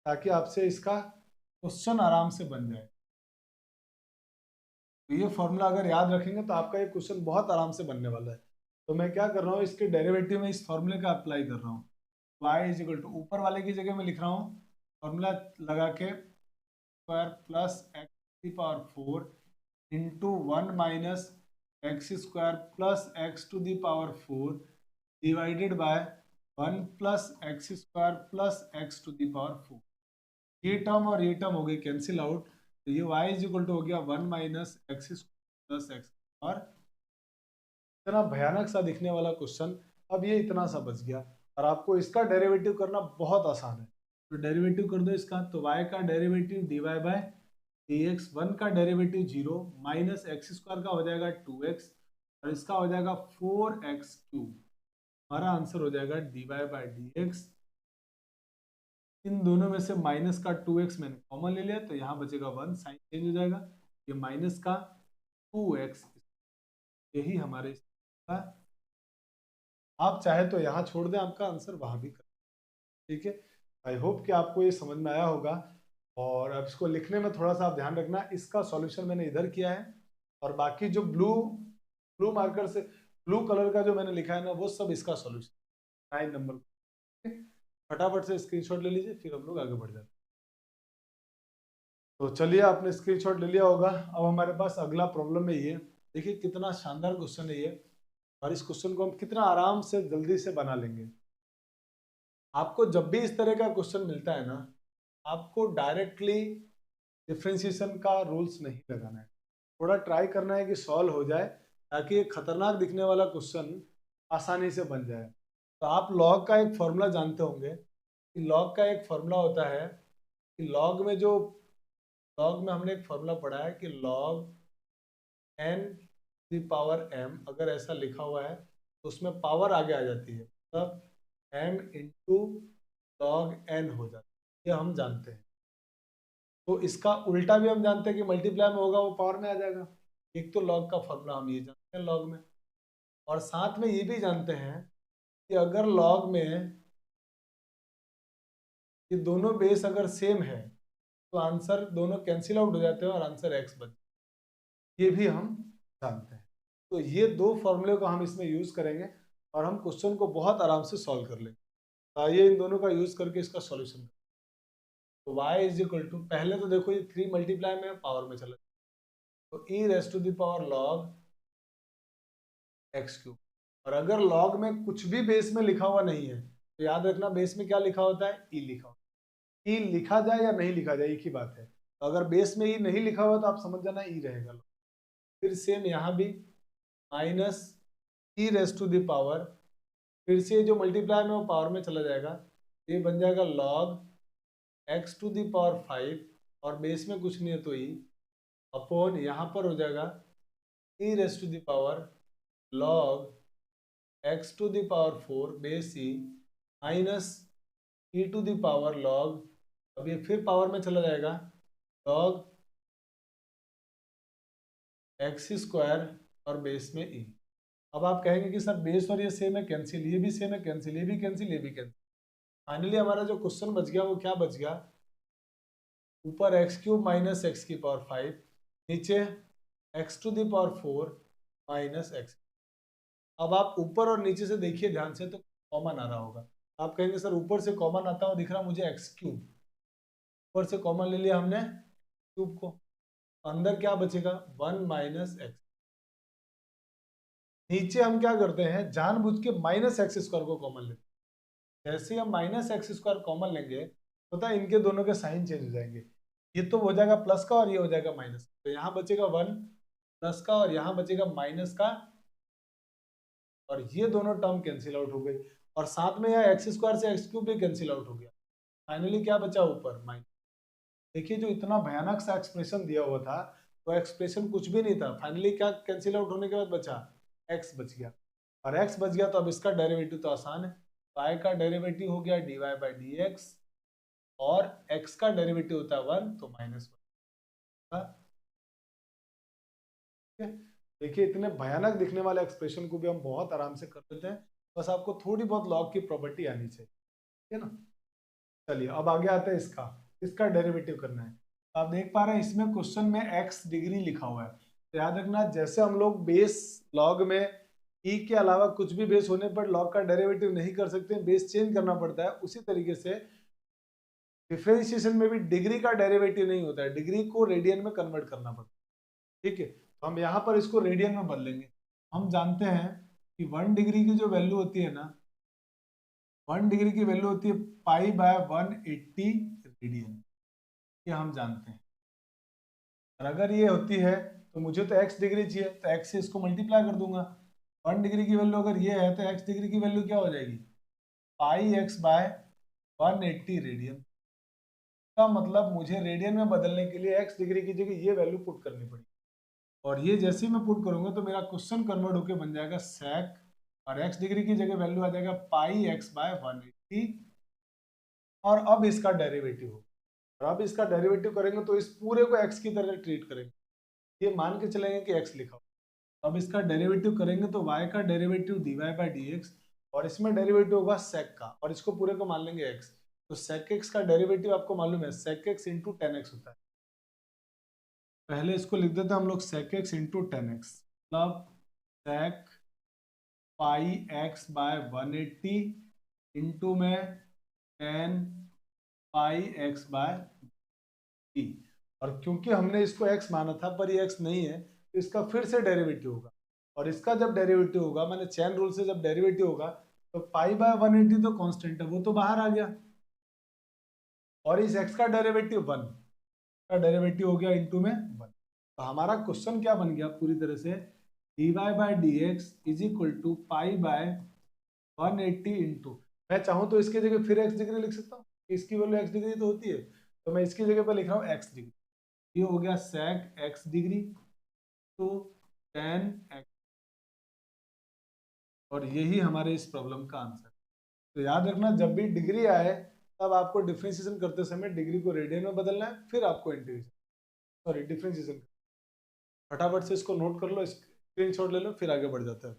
ताकि आपसे इसका क्वेश्चन आराम से बन जाए। तो ये फॉर्मूला अगर याद रखेंगे तो आपका ये क्वेश्चन बहुत आराम से बनने वाला है। तो मैं क्या कर रहा हूँ, इसके डेरिवेटिव में इस फॉर्मूले का अप्लाई कर रहा हूँ। y इज इक्वल टू ऊपर वाले की जगह में लिख रहा हूँ फॉर्मूला लगा के स्क्वायर प्लस एक्स की power 4 into 1 minus x square plus x to the power 4 divided by 1 plus x square plus x to the power 4। ये टर्म और ये टर्म हो गए कैंसिल आउट, तो ये y इज इक्वल टू हो गया 1 minus x square plus x. और इतना भयानक सा दिखने वाला क्वेश्चन अब ये इतना सा बच गया, और आपको इसका डेरिवेटिव करना बहुत आसान है। तो डेरिवेटिव कर दो इसका, तो y का डेरिवेटिव dy बाय dx, 1 का डेरिवेटिव 0 माइनस एक्स स्क्वायर का हो जाएगा 2x और इसका हो जाएगा 4x3। हमारा आंसर हो जाएगा dy बाय dx। इन दोनों में से माइनस का 2x मैंने कॉमन ले लिया तो यहाँ बचेगा 1, साइन चेंज हो जाएगा, ये माइनस का 2x, यही हमारे का। आप चाहे तो यहाँ छोड़ दें, आपका आंसर वहां भी कर, ठीक है। आई होप कि आपको ये समझ में आया होगा। और अब इसको लिखने में थोड़ा सा आप ध्यान रखना, इसका सॉल्यूशन मैंने इधर किया है और बाकी जो ब्लू मार्कर से ब्लू कलर का जो मैंने लिखा है ना, वो सब इसका सॉल्यूशन 9 नंबर। फटाफट से स्क्रीनशॉट ले लीजिए, फिर हम लोग आगे बढ़ जाते हैं। तो चलिए, आपने स्क्रीनशॉट ले लिया होगा। अब हमारे पास अगला प्रॉब्लम है ये। देखिए कितना शानदार क्वेश्चन है ये, और इस क्वेश्चन को हम कितना आराम से जल्दी से बना लेंगे। आपको जब भी इस तरह का क्वेश्चन मिलता है ना, आपको डायरेक्टली डिफ्रेंशिएशन का रूल्स नहीं लगाना है, थोड़ा ट्राई करना है कि सॉल्व हो जाए ताकि ये खतरनाक दिखने वाला क्वेश्चन आसानी से बन जाए। तो आप लॉग का एक फॉर्मूला जानते होंगे कि लॉग का एक फॉर्मूला होता है कि लॉग में हमने एक फॉर्मूला पढ़ा है कि log n the power m, अगर ऐसा लिखा हुआ है तो उसमें पावर आगे आ जाती है, मतलब m इंटू लॉग n हो जाता है, ये हम जानते हैं। तो इसका उल्टा भी हम जानते हैं कि मल्टीप्लाई में होगा वो पावर में आ जाएगा। एक तो लॉग का फॉर्मूला हम ये जानते हैं लॉग में, और साथ में ये भी जानते हैं कि अगर लॉग में ये दोनों बेस अगर सेम है तो आंसर दोनों कैंसिल आउट हो जाते हैं और आंसर एक्स बच, ये भी हम जानते हैं। तो ये दो फॉर्मूले को हम इसमें यूज करेंगे और हम क्वेश्चन को बहुत आराम से सॉल्व कर लेंगे। तो आइए इन दोनों का यूज करके इसका सॉल्यूशन करें। तो y इज इक्वल टू, पहले तो देखो ये 3 मल्टीप्लाई में पावर में चला, तो e raise to the power log x cube. और अगर लॉग में कुछ भी बेस में लिखा हुआ नहीं है तो याद रखना बेस में क्या लिखा होता है, e लिखा होता है। e लिखा जाए या नहीं लिखा जाए एक ही बात है। तो अगर बेस में e नहीं लिखा हुआ तो आप समझ जाना e रहेगा। फिर सेम यहाँ भी minus e raise to the power, फिर से जो मल्टीप्लाई में वो पावर में चला जाएगा, ये बन जाएगा log x to the power 5, और बेस में कुछ नहीं है तो ई अपॉन यहाँ पर हो जाएगा e raise to the power log x to the power 4 base e minus e to the power log, अब ये फिर पावर में चला जाएगा, लॉग एक्स स्क्वायर और बेस में ई। अब आप कहेंगे कि सर बेस और ये सेम है, कैंसिल, ये भी सेम है, कैंसिल, ये भी कैंसिल, ये भी कैंसिल। फाइनली हमारा जो क्वेश्चन बच गया वो क्या बच गया, ऊपर एक्स क्यूब माइनस एक्स की पावर 5, नीचे x to the power 4 minus x. अब आप ऊपर और नीचे से देखिए ध्यान से तो कॉमन आ रहा होगा। आप कहेंगे सर ऊपर से कॉमन आता हुआ दिख रहा मुझे एक्स क्यूब, ऊपर से कॉमन ले लिया हमने क्यूब को, अंदर क्या बचेगा 1 माइनस एक्स। नीचे हम क्या करते हैं, जानबूझ के माइनस एक्स स्क्वायर को कॉमन लेते हैं। जैसे ही हम माइनस एक्स स्क्वायर कॉमन लेंगे पता है इनके दोनों के साइन चेंज हो जाएंगे, ये तो हो जाएगा प्लस का और ये हो जाएगा माइनस, तो यहाँ बचेगा 1 प्लस का और यहाँ बचेगा माइनस का, और ये दोनों टर्म कैंसिल आउट हो गई, और साथ में यह एक्स स्क्वायर से एक्स क्यूब भी कैंसिल आउट हो गया। फाइनली क्या बचा ऊपर माइनस। देखिए जो इतना भयानक सा एक्सप्रेशन दिया हुआ था वो एक्सप्रेशन कुछ भी नहीं था, फाइनली क्या कैंसिल आउट होने के बाद बचा, एक्स बच गया। और एक्स बच गया तो अब इसका डेरिवेटिव तो आसान है, y का डेरिवेटिव हो गया dy बाई डी एक्स, और x का डेरिवेटिव होता है 1 तो माइनस 1। देखिए इतने भयानक दिखने वाले एक्सप्रेशन को भी हम बहुत आराम से कर देते हैं, बस आपको थोड़ी बहुत लॉग की प्रॉपर्टी आनी चाहिए, ठीक है ना। चलिए अब आगे आते हैं, इसका डेरिवेटिव करना है। आप देख पा रहे हैं इसमें क्वेश्चन में x डिग्री लिखा हुआ है, तो याद रखना जैसे हम लोग बेस लॉग में e के अलावा कुछ भी बेस होने पर लॉग का डेरिवेटिव नहीं कर सकते, बेस चेंज करना पड़ता है, उसी तरीके से डिफरेंशिएशन में भी डिग्री का डेरिवेटिव नहीं होता है, डिग्री को रेडियन में कन्वर्ट करना पड़ता है। ठीक है, तो हम यहाँ पर इसको रेडियन में बदलेंगे। हम जानते हैं कि 1 डिग्री की जो वैल्यू होती है ना, 1 डिग्री की वैल्यू होती है पाई बाय 180 रेडियन, ये हम जानते हैं। और अगर ये होती है तो मुझे तो x डिग्री चाहिए, तो x से इसको मल्टीप्लाई कर दूंगा। 1 डिग्री की वैल्यू अगर ये है तो x डिग्री की वैल्यू क्या हो जाएगी, पाई x बाय 180 रेडियन। का मतलब मुझे रेडियन में बदलने के लिए x डिग्री की जगह ये वैल्यू पुट करनी पड़ी, और ये जैसे ही मैं पुट करूंगा तो मेरा क्वेश्चन कन्वर्ट होकर बन जाएगा sec, और x डिग्री की जगह वैल्यू आ जाएगा पाई x बाय 180, और अब इसका डेरिवेटिव हो, और अब इसका डेरिवेटिव करेंगे तो इस पूरे को x की तरह ट्रीट करेंगे, ये मान के चलेंगे कि x लिखा हो। अब इसका डेरिवेटिव करेंगे तो y का derivative dy by d x, और इसमें डेरिवेटिव होगा sec का, और इसको पूरे को मान लेंगे x, तो sec x का डेरिवेटिव आपको मालूम है sec x into ten x होता है। पहले इसको लिख देते हैं हम लोग sec x into ten x, मतलब sec पाई x बाय 180 इंटू में टेन पाई x बाय टी। और क्योंकि हमने इसको x माना था पर ये x नहीं है तो इसका फिर से डेरिवेटिव होगा, और इसका जब डेरिवेटिव होगा मैंने चैन रूल से जब डेरिवेटिव होगा तो पाई बाय 180 तो कांस्टेंट है वो तो बाहर आ गया, और इस x का डेरिवेटिव 1 का डेरिवेटिव हो गया इंटू में 1। तो हमारा क्वेश्चन क्या बन गया पूरी तरह से, dy by d x is equal to pi by 180 into, मैं चाहूँ तो इसकी जगह फिर x डिग्री लिख सकता हूँ, इसकी वैल्यू x डिग्री तो होती है, तो मैं इसकी जगह पर लिख रहा हूँ x डिग्री, ये हो गया sec x degree to tan x, और यही हमारे इस प्रॉब्लम का आंसर। तो याद रखना जब भी डिग्री आए तब आपको डिफरेंशिएशन करते समय डिग्री को रेडियन में बदलना है, फिर आपको इंटीग्रेशन सॉरी डिफरेंशिएशन, फटाफट से इसको नोट कर लो, स्क्रीनशॉट ले लो, फिर आगे बढ़ जाते हैं।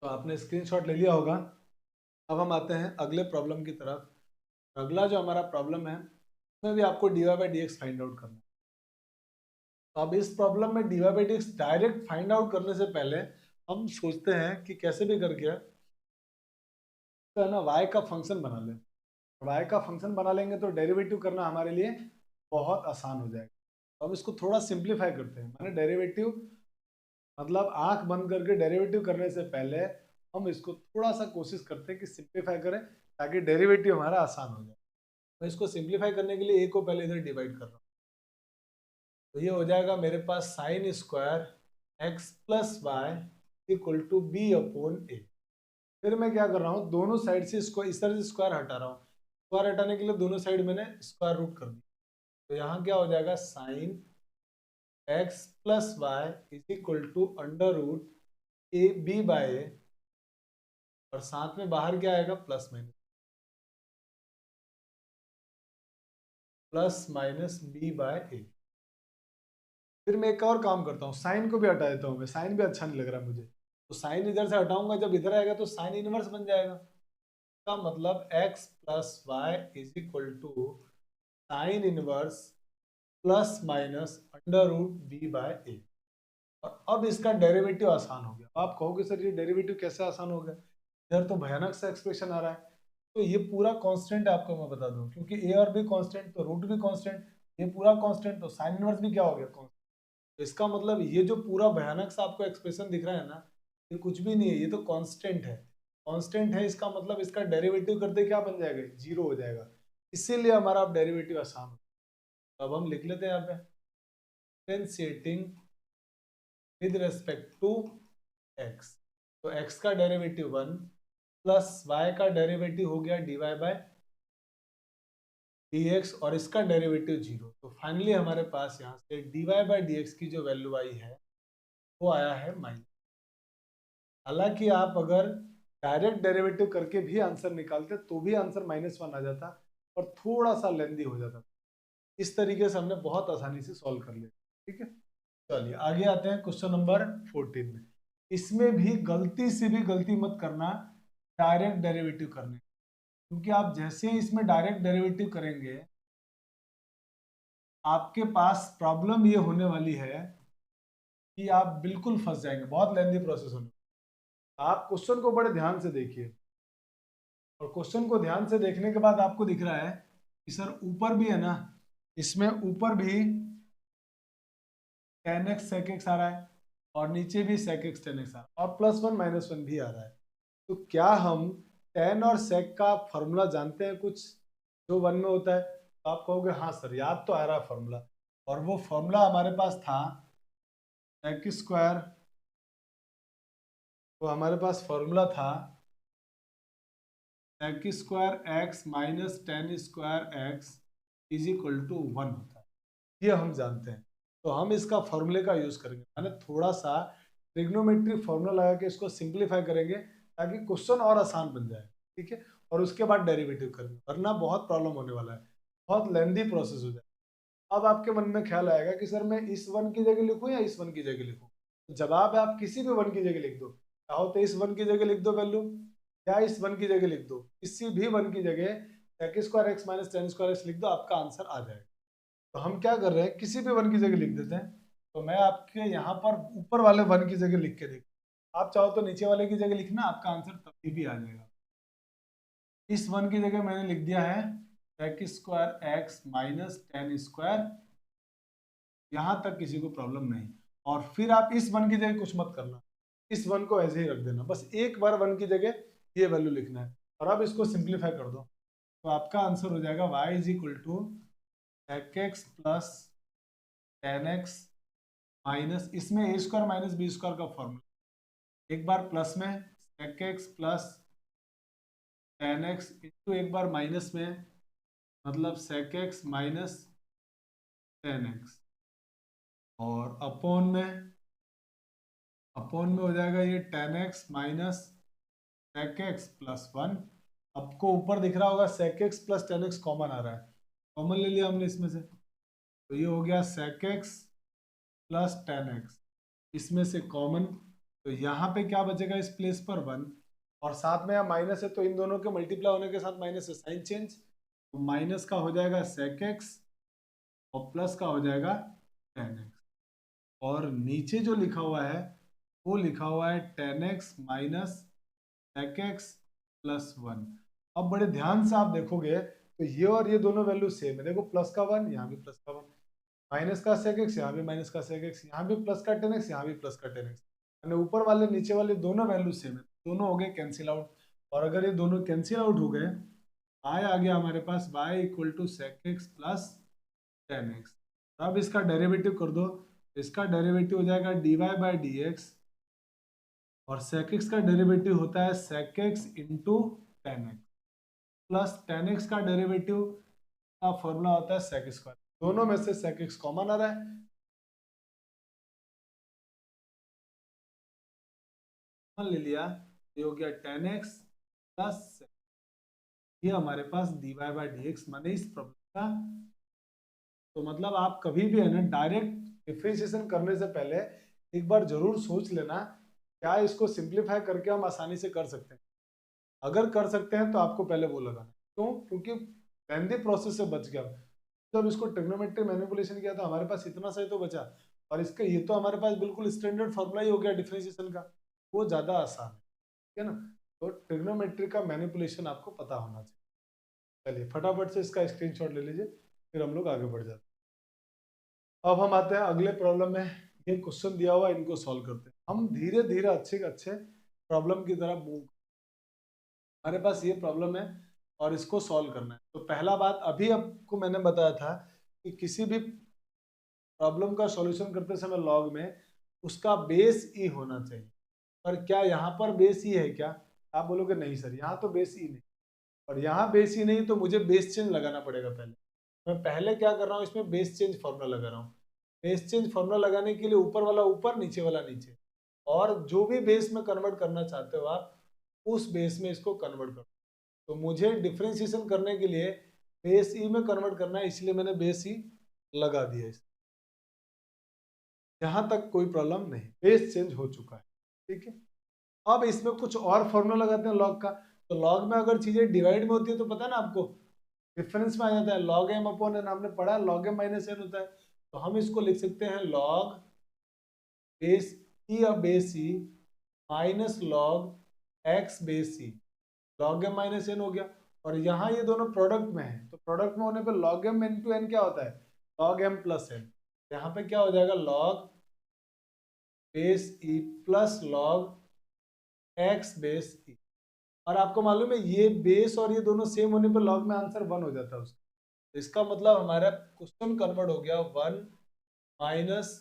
तो आपने स्क्रीनशॉट ले लिया होगा, अब हम आते हैं अगले प्रॉब्लम की तरफ। अगला जो हमारा प्रॉब्लम है उसमें भी आपको dy by d x find out करना है। तो अब इस प्रॉब्लम में dy by d x direct find out करने से पहले हम सोचते हैं कि कैसे भी करके तो है ना y का फंक्शन बना लें। y का फंक्शन बना लेंगे तो डेरिवेटिव करना हमारे लिए बहुत आसान हो जाएगा। तो अब इसको थोड़ा सिंप्लीफाई करते हैं। मैंने डेरिवेटिव मतलब आंख बंद करके डेरिवेटिव करने से पहले हम इसको थोड़ा सा कोशिश करते हैं कि सिंप्लीफाई करें ताकि डेरिवेटिव हमारा आसान हो जाए। मैं इसको सिंप्लीफाई करने के लिए a को पहले इधर डिवाइड कर रहा हूँ। तो ये हो जाएगा मेरे पास sine square x plus y equal to b upon a. फिर मैं क्या कर रहा हूँ, दोनों साइड से इसको इस तरह से स्क्वायर हटा रहा हूँ। स्क्वायर हटाने के लिए दोनों साइड मैंने स्क्वायर रूट कर दिया। तो यहाँ क्या हो जाएगा, sine x plus y is equal to under root a b by a, और साथ में बाहर क्या आएगा, plus minus b by a. फिर मैं एक और काम करता हूँ, साइन को भी हटा देता हूँ। मैं साइन भी अच्छा नहीं लग रहा मुझे, तो साइन इधर से हटाऊंगा, जब इधर आएगा तो साइन इनवर्स बन जाएगा। का मतलब x plus y is equal to sine inverse plus minus under root b by a. और अब इसका डेरिवेटिव आसान हो गया। आप कहोगे सर ये डेरिवेटिव कैसे आसान हो गया, इधर तो भयानक सा एक्सप्रेशन आ रहा है। तो ये पूरा कांस्टेंट है, आपको मैं बता दूं, क्योंकि ए और बी कांस्टेंट तो रूट भी कांस्टेंट, ये पूरा कांस्टेंट, तो साइन इनवर्स भी क्या हो गया, कांस्टेंट। तो इसका मतलब ये जो पूरा भयानक सा आपको एक्सप्रेशन दिख रहा है ना, ये कुछ भी नहीं है, ये तो कांस्टेंट है। कांस्टेंट है, इसका मतलब इसका डेरिवेटिव करते क्या बन जाएगा, जीरो हो जाएगा। इसीलिए हमारा अब डेरिवेटिव आसान हो। तो अब हम लिख लेते हैं यहाँ पे, differentiating with respect to x. तो एक्स का डेरिवेटिव 1 प्लस वाई का डेरिवेटिव हो गया dy बाय dx, और इसका डेरिवेटिव 0। तो फाइनली हमारे पास यहाँ से dy बाय dx की जो वैल्यू आई है वो आया है माइनस। हालांकि आप अगर डायरेक्ट डेरिवेटिव करके भी आंसर निकालते तो भी आंसर -1 आ जाता, और थोड़ा सा लेंदी हो जाता। इस तरीके से हमने बहुत आसानी से सॉल्व कर लिया। ठीक है, चलिए आगे आते हैं क्वेश्चन नंबर 14 में। इसमें भी गलती से भी गलती मत करना डायरेक्ट डेरिवेटिव करने, क्योंकि आप जैसे ही इसमें डायरेक्ट डेरिवेटिव करेंगे आपके पास प्रॉब्लम ये होने वाली है कि आप बिल्कुल फंस जाएंगे, बहुत लेंदी प्रोसेस होने। आप क्वेश्चन को बड़े ध्यान से देखिए, और क्वेश्चन को ध्यान से देखने के बाद आपको दिख रहा है कि सर ऊपर भी है ना, इसमें ऊपर भी tan x sec x आ रहा है, और नीचे भी sec x tan x आ रहा है, और +1 -1 भी आ रहा है। तो क्या हम tan और sec का फॉर्मूला जानते हैं कुछ जो 1 में होता है? तो आप कहोगे हाँ सर याद तो आ रहा है फॉर्मूला, और वो फॉर्मूला हमारे पास था sec स्क्वायर। तो हमारे पास फॉर्मूला था sec square x minus tan square x is equal to 1 होता है, ये हम जानते हैं। तो हम इसका फॉर्मूले का यूज करेंगे, मैंने थोड़ा सा ट्रिग्नोमेट्री फॉर्मूला लगा के इसको सिंप्लीफाई करेंगे ताकि क्वेश्चन और आसान बन जाए। ठीक है, और उसके बाद डेरिवेटिव करेंगे, वरना बहुत प्रॉब्लम होने वाला है, बहुत लेंदी प्रोसेस हो जाए। अब आपके मन में ख्याल आएगा कि सर मैं इस 1 की जगह लिखूं या इस 1 की जगह लिखूं। तो जवाब है आप किसी भी 1 की जगह लिख दो, चाहो तो इस 1 की जगह लिख दो वैल्यू, या इस 1 की जगह लिख दो, किसी भी 1 की जगह sec square x minus tan square x लिख दो, आपका आंसर आ जाएगा। तो हम क्या कर रहे हैं, किसी भी 1 की जगह लिख देते हैं। तो मैं आपके यहाँ पर ऊपर वाले 1 की जगह लिख के देख, आप चाहो तो नीचे वाले की जगह लिखना, आपका आंसर तभी भी आ जाएगा। इस 1 की जगह मैंने लिख दिया है sec square x minus tan square, यहां तक किसी को प्रॉब्लम नहीं। और फिर आप इस 1 की जगह कुछ मत करना, इस 1 को ऐसे ही रख देना, बस एक बार 1 की जगह ये वैल्यू लिखना है, और अब इसको सिंप्लीफाई कर दो। तो आपका आंसर हो जाएगा y is equal to sec x plus tan x minus, इसमें a square minus b square का फॉर्मूला, एक बार प्लस में sec x plus tan x into एक बार माइनस में, मतलब sec x minus tan x, और अपोन में हो जाएगा ये tan x minus sec x plus 1। आपको ऊपर दिख रहा होगा sec x plus tan x common आ रहा है, कॉमन ले लिया हमने इसमें से, तो ये हो गया sec x plus tan x, इसमें से कॉमन, तो यहाँ पे क्या बचेगा इस प्लेस पर 1, और साथ में यहाँ माइनस है तो इन दोनों के मल्टीप्लाई होने के साथ माइनस है, साइन चेंज, तो माइनस का हो जाएगा sec x और प्लस का हो जाएगा tan x। और नीचे जो लिखा हुआ है वो लिखा हुआ है tan x minus sec x plus 1। अब बड़े ध्यान से आप देखोगे तो ये और ये दोनों वैल्यू सेम है, देखो प्लस का 1 यहाँ भी प्लस का 1, माइनस का sec x यहाँ भी माइनस का sec x, यहाँ भी प्लस का tan x यहाँ भी प्लस का tan x, यानी ऊपर वाले नीचे वाले दोनों वैल्यू सेम है, दोनों हो गए कैंसिल आउट। और अगर ये दोनों कैंसिल आउट हो गए, y आ गया हमारे पास y equal to sec x plus tan x। अब इसका डेरिवेटिव कर दो, इसका डेरिवेटिव हो जाएगा dy बाई डी एक्स, और sec x का डेरिवेटिव होता है sec x into tan x, plus tan x का डेरिवेटिव का फॉर्मूला होता है sec स्क्वायर। दोनों में से sec x कॉमन आ रहा है, ले लिया, ये हो गया tan x प्लस ये हमारे पास dy बाई डी एक्स माने इस प्रॉब्लम का। तो मतलब आप कभी भी है ना डायरेक्ट डिफरेंशिएशन करने से पहले एक बार जरूर सोच लेना क्या इसको सिंप्लीफाई करके हम आसानी से कर सकते हैं। अगर कर सकते हैं तो आपको पहले वो लगाना, क्यों? क्योंकि लेंथी प्रोसेस से बच गया। जब इसको ट्रिग्नोमेट्री मैनिपुलेशन किया तो हमारे पास इतना सही तो बचा, और इसका ये तो हमारे पास बिल्कुल स्टैंडर्ड फॉर्मूला ही हो गया डिफरेंशिएशन का, वो ज्यादा आसान है, ठीक है ना। तो ट्रिग्नोमेट्री का मैनिपुलेशन आपको पता होना चाहिए। चलिए फटाफट से इसका स्क्रीनशॉट ले लीजिए, फिर हम लोग आगे बढ़ जाते हैं। अब हम आते हैं अगले प्रॉब्लम में। ये क्वेश्चन दिया हुआ, इनको सॉल्व करते हैं। हम धीरे धीरे अच्छे अच्छे प्रॉब्लम की तरफ मूव, हमारे पास ये प्रॉब्लम है और इसको सॉल्व करना है। तो पहला बात अभी आपको मैंने बताया था कि किसी भी प्रॉब्लम का सॉल्यूशन करते समय लॉग में उसका बेस ई होना चाहिए। पर क्या यहाँ पर बेस ई है क्या? आप बोलोगे नहीं सर यहाँ तो बेस ई नहीं, और यहाँ बेस ई नहीं तो मुझे बेस चेंज लगाना पड़ेगा। मैं पहले क्या कर रहा हूँ, इसमें बेस चेंज फॉर्मूला लगा रहा हूँ। बेस चेंज फॉर्मूला लगाने के लिए ऊपर वाला ऊपर नीचे वाला नीचे, और जो भी बेस में कन्वर्ट करना चाहते हो आप उस बेस में इसको कन्वर्ट करो। तो मुझे डिफरेंशिएशन करने के लिए बेस ई में कन्वर्ट करना है, इसलिए मैंने बेस ई लगा दिया। इस यहाँ तक कोई प्रॉब्लम नहीं, बेस चेंज हो चुका है, ठीक है। अब इसमें कुछ और फॉर्मूला लगाते हैं लॉग का। तो लॉग में अगर चीजें डिवाइड में होती है तो पता है ना आपको, डिफरेंस में आ जाता है, लॉग एम अपॉन एन हमने पढ़ा, लॉग एम माइनस एन होता है। तो हम इसको लिख सकते हैं लॉग बेस ई या base e minus log x base ई, लॉग एम माइनस एन हो गया। और यहाँ ये दोनों प्रोडक्ट में है, तो प्रोडक्ट में होने पे लॉग एम इनटू एन क्या होता है, लॉग एम प्लस एन। यहाँ पे क्या हो जाएगा, log base e plus log x base e. और आपको मालूम है ये बेस और ये दोनों सेम होने पर लॉग में आंसर 1 हो जाता है उसका। तो इसका मतलब हमारा क्वेश्चन कन्वर्ट हो गया 1 minus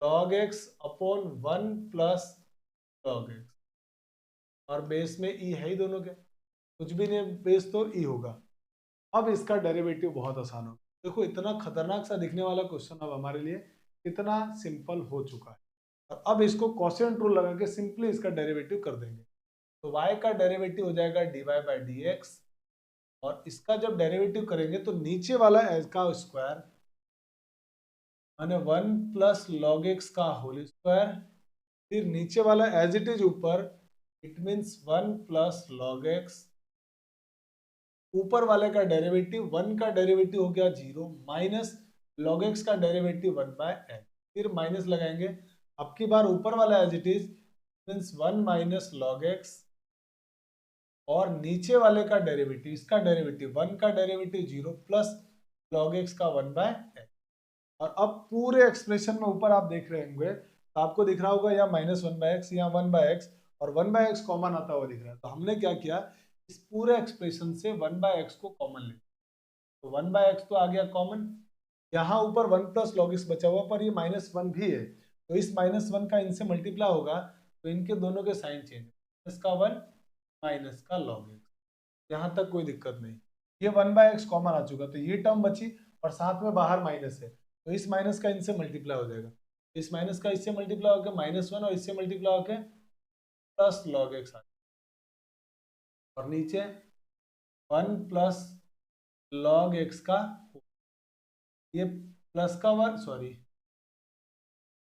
log x upon 1 plus log x, और बेस में ई है ही दोनों के, कुछ भी नहीं बेस तो ई होगा। अब इसका डेरिवेटिव बहुत आसान होगा। देखो इतना खतरनाक सा दिखने वाला क्वेश्चन अब हमारे लिए कितना सिंपल हो चुका है। और अब इसको कोसेंट रूल लगा के सिंपली इसका डेरिवेटिव कर देंगे। तो y का डेरिवेटिव हो जाएगा dy बाई डी एक्स, और इसका जब डेरिवेटिव करेंगे तो नीचे वाला एज का स्क्वायर माने 1 प्लस लॉग एक्स का होल स्क्वायर, फिर नीचे वाला एज इट इज ऊपर, it means 1 plus log x, ऊपर वाले का डेरिवेटिव 1 का डेरिवेटिव हो गया 0 माइनस लॉग एक्स का डेरिवेटिव 1 बाय एक्स, फिर माइनस लगाएंगे। अब की बार ऊपर वाला as it is means 1 minus log x, और नीचे वाले का डेरिवेटिव, इसका डेरिवेटिव 1 का डेरिवेटिव 0 प्लस लॉग एक्स का 1 बाय एक्स। और अब पूरे एक्सप्रेशन में ऊपर आप देख रहे होंगे तो आपको दिख रहा होगा या माइनस 1 बाय एक्स या 1 बाय एक्स, और 1 बाय एक्स कॉमन आता हुआ दिख रहा है। तो हमने क्या किया, इस पूरे एक्सप्रेशन से 1 बाय एक्स को कॉमन ले, तो 1 बाय एक्स तो आ गया कॉमन। यहाँ ऊपर 1 प्लस लॉग एक्स बचा हुआ, पर ये माइनस 1 भी है, तो इस माइनस 1 का इनसे मल्टीप्लाई होगा तो इनके दोनों के साइन चेंज, इसका 1 माइनस का लॉग एक्स, यहाँ तक कोई दिक्कत नहीं। ये 1 बाय एक्स कॉमन आ चुका, तो ये टर्म बची और साथ में बाहर माइनस है, तो इस माइनस का इनसे मल्टीप्लाई हो जाएगा, इस माइनस का इससे मल्टीप्लाई होकर -1 और इससे मल्टीप्लाई होकर प्लस लॉग एक्स आ, और नीचे 1 प्लस लॉग एक्स का, ये प्लस का 1 सॉरी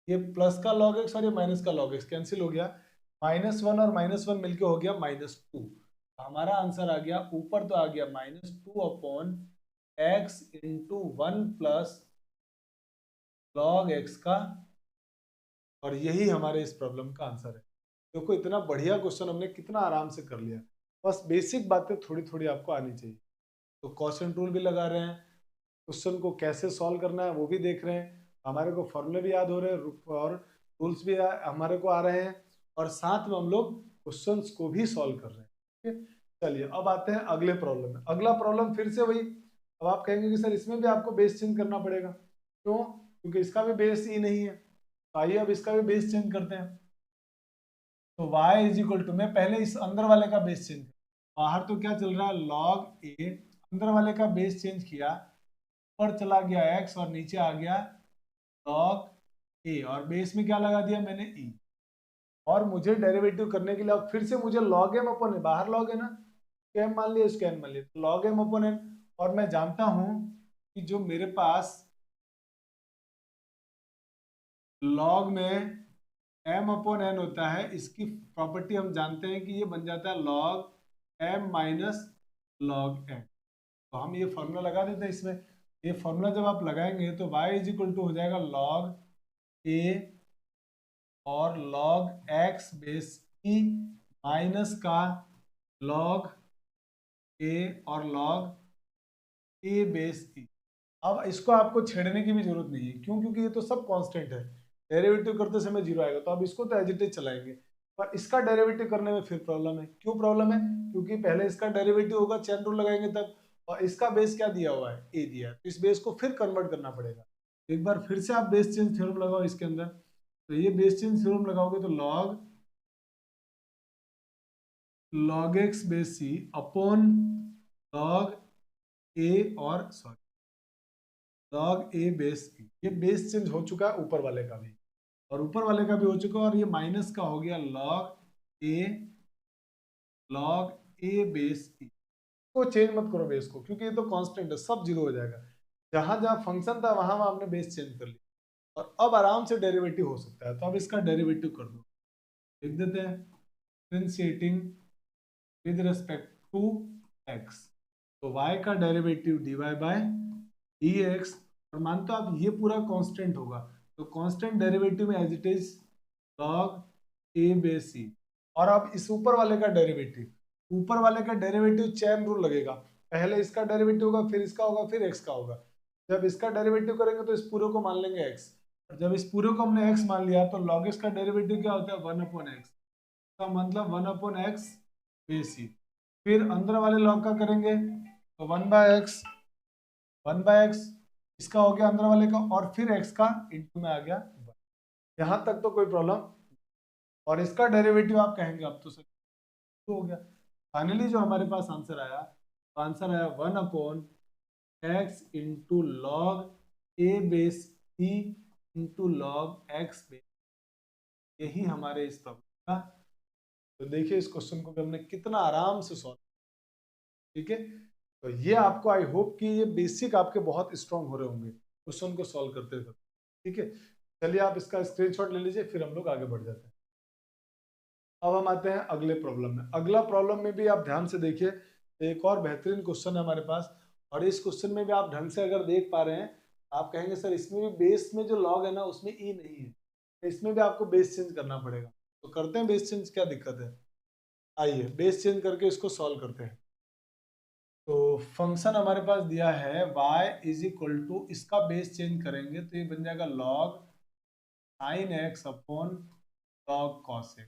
ये प्लस का लॉग एक्स और ये माइनस का लॉग एक्स कैंसिल हो गया, -1 और -1 मिलके हो गया -2। हमारा आंसर आ गया, ऊपर तो आ गया -2 upon x into 1 plus log x का, और यही हमारे इस प्रॉब्लम का आंसर है। देखो इतना बढ़िया क्वेश्चन हमने कितना आराम से कर लिया। बस बेसिक बातें थोड़ी थोड़ी आपको आनी चाहिए। तो क्वेश्चन रूल भी लगा रहे हैं, क्वेश्चन को कैसे सॉल्व करना है वो भी देख रहे हैं, हमारे को फॉर्मूले भी याद हो रहे हैं और रूल्स भी हमारे को आ रहे हैं, और साथ में हम लोग क्वेश्चंस को भी सॉल्व कर रहे हैं। ठीक है, चलिए अब आते हैं अगले प्रॉब्लम में। अगला प्रॉब्लम फिर से वही। अब आप कहेंगे कि सर इसमें भी आपको बेस चेंज करना पड़ेगा, क्यों? क्योंकि इसका भी बेस ही नहीं है। तो आइए अब इसका भी बेस चेंज करते हैं। तो y इज इक्वल टू, मैं पहले इस अंदर वाले का बेस चेंज, बाहर तो क्या चल रहा है log a, अंदर वाले का बेस चेंज किया, ऊपर चला गया x और नीचे आ गया log a, और बेस में क्या लगा दिया मैंने e। और मुझे डेरिवेटिव करने के लिए अब फिर से मुझे log m अपन है, बाहर log है ना, m मान लिया, इसको n मान लिया, तो log m अपन n। और मैं जानता हूं कि जो मेरे पास log में m अपॉन n होता है, इसकी प्रॉपर्टी हम जानते हैं कि ये बन जाता है log m minus log n। तो हम ये फॉर्मूला लगा देते हैं इसमें। ये फॉर्मूला जब आप लगाएंगे तो y इज इक्वल टू हो जाएगा log a और log x base e minus का log a और log a बेस e। अब इसको आपको छेड़ने की भी जरूरत नहीं है, क्यों? क्योंकि ये तो सब कांस्टेंट है, डेरिवेटिव करते समय जीरो आएगा, तो अब इसको तो एज इट इज चलाएंगे। पर इसका डेरिवेटिव करने में फिर प्रॉब्लम है। क्यों प्रॉब्लम है? क्योंकि पहले इसका डेरिवेटिव होगा, चेन रूल लगाएंगे तब, और इसका बेस क्या दिया हुआ है? ए दिया है, तो इस बेस को फिर कन्वर्ट करना पड़ेगा। एक बार फिर से आप बेस चेंज थ्योरम लगाओ इसके अंदर, तो ये बेस चेंज थ्योरम लगाओगे तो log x base c upon log a और sorry log a base e, ये बेस चेंज हो चुका है ऊपर वाले का भी, और ऊपर वाले का भी हो चुका है, और ये माइनस का हो गया log a बेस e। को चेंज मत करो बेस को, क्योंकि ये तो कांस्टेंट है, सब जीरो हो जाएगा। जहां जहां फंक्शन था वहां वहां आपने बेस चेंज कर लिया, और अब आराम से डेरिवेटिव हो सकता है। तो अब इसका डेरिवेटिव कर दो, लिख देते हैं differentiating with respect to x। तो y का डेरिवेटिव dy बाय dx, और मानते आप ये पूरा कांस्टेंट होगा, तो कांस्टेंट डेरिवेटिव में as it is log a base c। और अब इस ऊपर वाले का डेरिवेटिव, ऊपर वाले का डेरिवेटिव चेन रूल लगेगा, पहले इसका डेरिवेटिव होगा, फिर इसका होगा, फिर x का होगा। जब इसका डेरिवेटिव करेंगे तो इस पूरे को मान लेंगे x, और जब इस पूरे को हमने x मान लिया तो log x का डेरिवेटिव क्या होता है? 1 अपॉन x, का मतलब 1 अपॉन x बेस c। फिर अंदर वाले log का करेंगे तो 1 बाय x इसका हो गया अंदर वाले का, और फिर x का इंटू में आ गया 1। यहाँ तक तो कोई प्रॉब्लम, और इसका डेरिवेटिव आप कहेंगे अब तो सर हो गया। फाइनली जो हमारे पास आंसर आया, तो आंसर आया 1 upon x into log a base e into log x base, यही हमारे इस प्रॉब्लम का। तो देखिए इस क्वेश्चन को भी हमने कितना आराम से सॉल्व, ठीक है। तो ये आपको, आई होप कि ये बेसिक आपके बहुत स्ट्रांग हो रहे होंगे क्वेश्चन को सॉल्व करते थे, ठीक है। चलिए आप इसका स्क्रीनशॉट ले लीजिए, फिर हम लोग आगे बढ़ जाते हैं। अब हम आते हैं अगले प्रॉब्लम में। अगला प्रॉब्लम में भी आप ध्यान से देखिए, एक और बेहतरीन क्वेश्चन है हमारे पास, और इस क्वेश्चन में भी आप ढंग से अगर देख पा रहे हैं, आप कहेंगे सर इसमें भी बेस में जो लॉग है ना उसमें ई नहीं है, तो इसमें भी आपको बेस चेंज करना पड़ेगा। तो करते हैं बेस चेंज, क्या दिक्कत है? आइए बेस चेंज करके इसको सॉल्व करते हैं। तो फंक्शन हमारे पास दिया है y इज इक्वल टू, इसका बेस चेंज करेंगे तो ये बन जाएगा log sin x upon log cos x।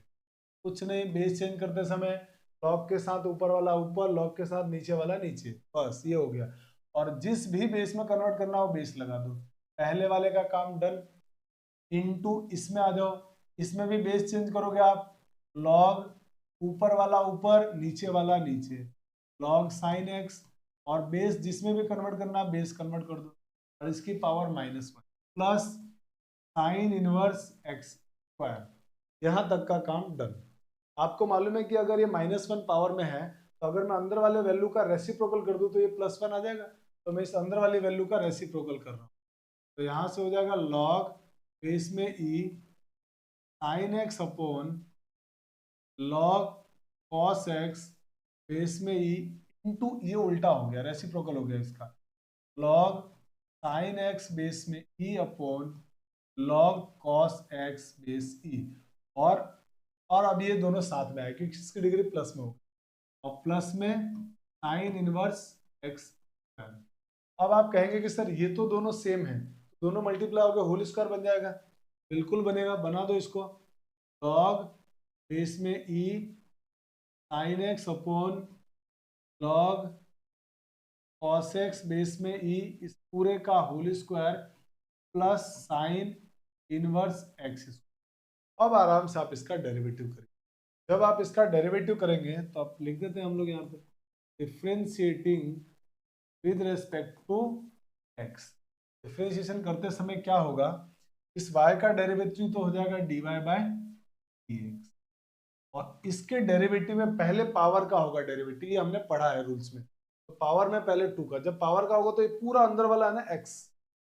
कुछ नहीं, बेस चेंज करते समय log के साथ ऊपर वाला ऊपर, log के साथ नीचे वाला नीचे, बस ये हो गया। और जिस भी बेस में कन्वर्ट करना हो बेस लगा दो, पहले वाले का काम डन। इनटू इसमें आ जाओ, इसमें भी बेस चेंज करोगे आप, log ऊपर वाला ऊपर, नीचे वाला नीचे, log sin x, और बेस जिसमें भी कन्वर्ट करना बेस कन्वर्ट कर दो, और इसकी power -1 plus sine inverse x square. यहाँ तक का काम डन। आपको मालूम है कि अगर ये -1 पावर में है, तो अगर मैं अंदर वाले वैल्यू का रेसिप्रोकल कर दूं तो ये +1 आ जाएगा, तो मैं इस अंदर वाली वैल्यू का रेसिप्रोकल कर रहा हूँ। तो यहाँ से हो जाएगा log बेस में e sin x upon log cos x base में e इंटू, ये उल्टा हो गया, रेसिप्रोकल हो गया इसका, log sin x बेस में e upon log cos x base e। और अब ये दोनों साथ में आए क्योंकि इसकी डिग्री प्लस में होगी, और प्लस में साइन इनवर्स x। अब आप कहेंगे कि सर ये तो दोनों सेम है, दोनों मल्टीप्लाई होकर होल स्क्वायर बन जाएगा। बिल्कुल बनेगा, बना दो इसको। log बेस में e sine x upon log cos x base में e, इस पूरे का whole square plus sine inverse x. अब आराम से आप इसका डेरिवेटिव करेंगे। जब आप इसका डेरिवेटिव करेंगे तो आप लिख देते हैं हम लोग यहाँ पे differentiating with respect to x. Differentiation करते समय क्या होगा, इस y का डेरिवेटिव तो हो जाएगा dy बाय dx, और इसके डेरिवेटिव में पहले पावर का होगा डेरिवेटिव, ये हमने पढ़ा है रूल्स में। तो पावर में पहले 2 का, जब पावर का होगा तो ये पूरा अंदर वाला है ना x,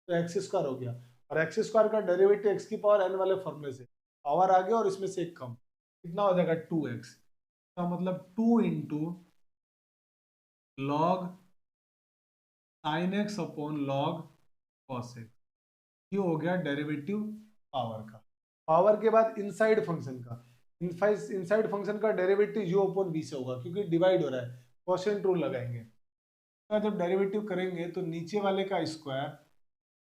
तो एक्स स्क्वायर हो गया, और एक्स स्क्वायर का डेरिवेटिव x की पावर n वाले फॉर्मूले से पावर आ गया, और इसमें से एक कम, कितना हो जाएगा 2x का मतलब 2 into log sine x upon log cos x. ये हो गया डेरिवेटिव पावर का। पावर के बाद इनसाइड फंक्शन का, इनसाइड फंक्शन का डेरिवेटिव u अपॉन b से होगा क्योंकि डिवाइड हो रहा है, क्वोशिएंट रूल लगाएंगे। तो जब डेरिवेटिव करेंगे तो नीचे वाले का स्क्वायर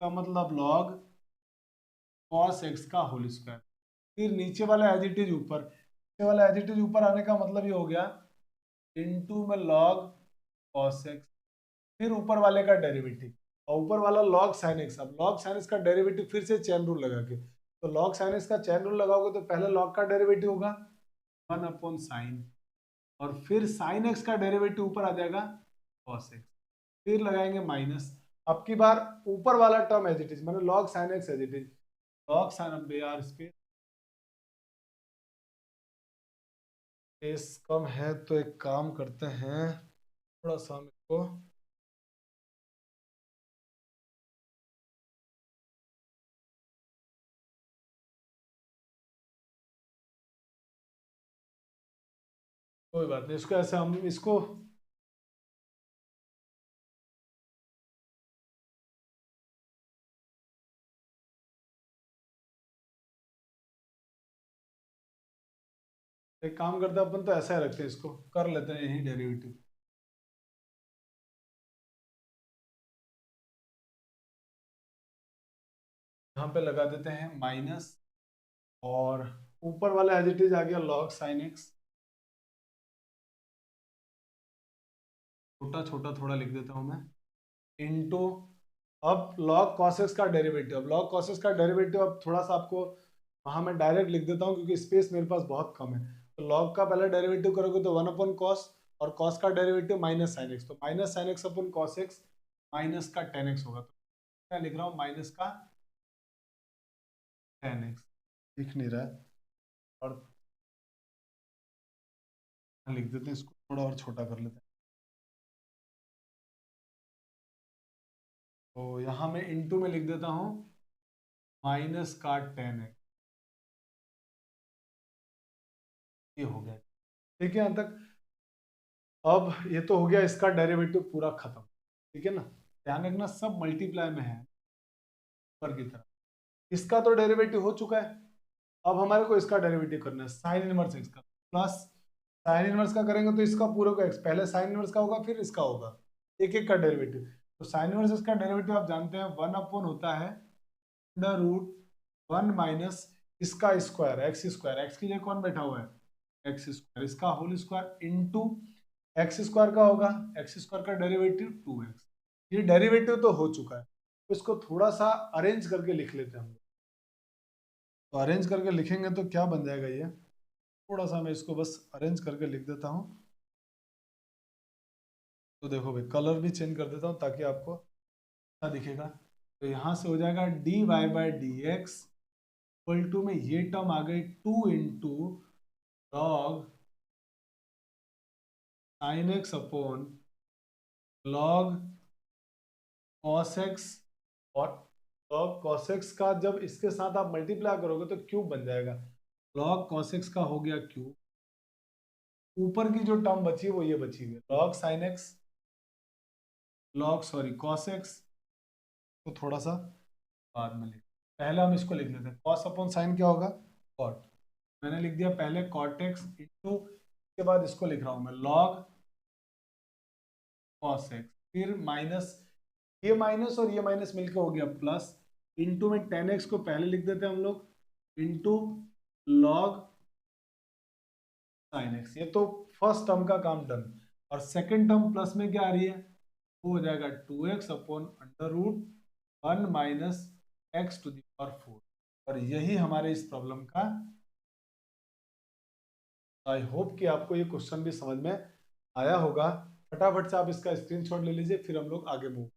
का मतलब लॉग कॉस एक्स का होल स्क्वायर, फिर नीचे वाला एज इट इज ऊपर, नीचे वाला एज इट इज ऊपर आने का मतलब ये हो गया इनटू में लॉग कॉस एक्स, फिर ऊपर वाले का डेरिवेटिव, और ऊपर वाला log sin x। अब log sin x का डेरिवेटिव फिर से चेन रूल लगा के, तो log sin x का चेन रूल लगाओगे तो पहले log का डेरिवेटिव होगा 1 अपॉन साइन, और फिर sin x का डेरिवेटिव ऊपर आ जाएगा cos x, फिर लगाएंगे माइनस। अब की बार ऊपर वाला टर्म एज इट इज, मतलब log sin x as it is, log sin यार स्पेस कम है तो एक काम करते हैं, थोड़ा सा हम इसको कोई बात नहीं, इसको ऐसे हम इसको एक काम करते हैं अपन, तो ऐसा ही रखते हैं, इसको कर लेते हैं यही डेरिवेटिव। यहाँ पे लगा देते हैं माइनस, और ऊपर वाला एज इट इज आ गया log sin x, छोटा छोटा थोड़ा लिख देता हूँ मैं, इनटू अब log cos x का डेरिवेटिव। अब log cos x का डेरिवेटिव अब थोड़ा सा आपको वहां मैं डायरेक्ट लिख देता हूँ क्योंकि स्पेस मेरे पास बहुत कम है। तो log का पहले डेरिवेटिव करोगे तो 1 अपॉन कॉस, और cos का डेरिवेटिव माइनस साइन एक्स, तो minus sign x upon cos x minus का टेन एक्स होगा। तो मैं लिख रहा हूँ माइनस का टेन एक्स, दिख नहीं रहा है, और लिख देते हैं इसको थोड़ा और छोटा कर लेते हैं। तो यहाँ मैं इनटू में लिख देता हूँ माइनस का टेन एक्स, ये हो गया। ठीक है यहाँ तक। अब ये तो हो गया, इसका डेरिवेटिव पूरा खत्म। ठीक है ना, ध्यान रखना सब मल्टीप्लाई में है ऊपर की तरफ। इसका तो डेरिवेटिव हो चुका है, अब हमारे को इसका डेरिवेटिव करना है साइन इनवर्स एक्स का, प्लस साइन इनवर्स का करेंगे तो इसका पूरे को एक्स, पहले साइन इनवर्स का होगा फिर इसका होगा, एक एक का डेरिवेटिव। तो साइन इनवर्स इसका डेरिवेटिव आप जानते हैं 1 अपॉन होता है अंडर रूट 1 माइनस इसका स्क्वायर, एक्स की जगह कौन बैठा हुआ है एक्स स्क्वायर, इसका whole square into x square का होगा, एक्स स्क्वायर का डेरिवेटिव 2x। ये डेरिवेटिव तो हो चुका है, तो इसको थोड़ा सा अरेंज करके लिख लेते हैं हम लोग। तो अरेंज करके लिखेंगे तो क्या बन जाएगा ये, थोड़ा सा मैं इसको बस अरेंज करके लिख देता हूँ। तो देखो भाई, कलर भी चेंज कर देता हूँ ताकि आपको अच्छा दिखेगा। तो यहाँ से हो जाएगा dy by d x equal to में ये टर्म आ गई 2 into log sine x upon log cos x, और लॉग कॉस एक्स का जब इसके साथ आप मल्टीप्लाई करोगे तो क्यूब बन जाएगा, लॉग कॉस एक्स का हो गया क्यूब, ऊपर की जो टर्म बची है वो ये बची हुई है, log sine x, cos x. तो थोड़ा सा बाद में लिख, पहले हम इसको लिख लेते हैं, कॉस अपॉन साइन क्या होगा, कॉट। मैंने लिख दिया पहले कॉट एक्स इंटू, के बाद इसको लिख रहा हूं मैं लॉग कॉस एक्स, फिर माइनस, ये माइनस और ये माइनस मिलकर हो गया प्लस, इंटू में टेन एक्स को पहले लिख देते हैं हम लोग, इंटू लॉग साइन एक्स। ये तो फर्स्ट टर्म का काम डन। और सेकंड टर्म प्लस में क्या आ रही है, वो हो जाएगा 2x upon under root 1 minus x to the power 4। और यही हमारे इस प्रॉब्लम का, आई होप कि आपको ये क्वेश्चन भी समझ में आया होगा। फटाफट से आप इसका स्क्रीनशॉट ले लीजिए, फिर हम लोग आगे मूव।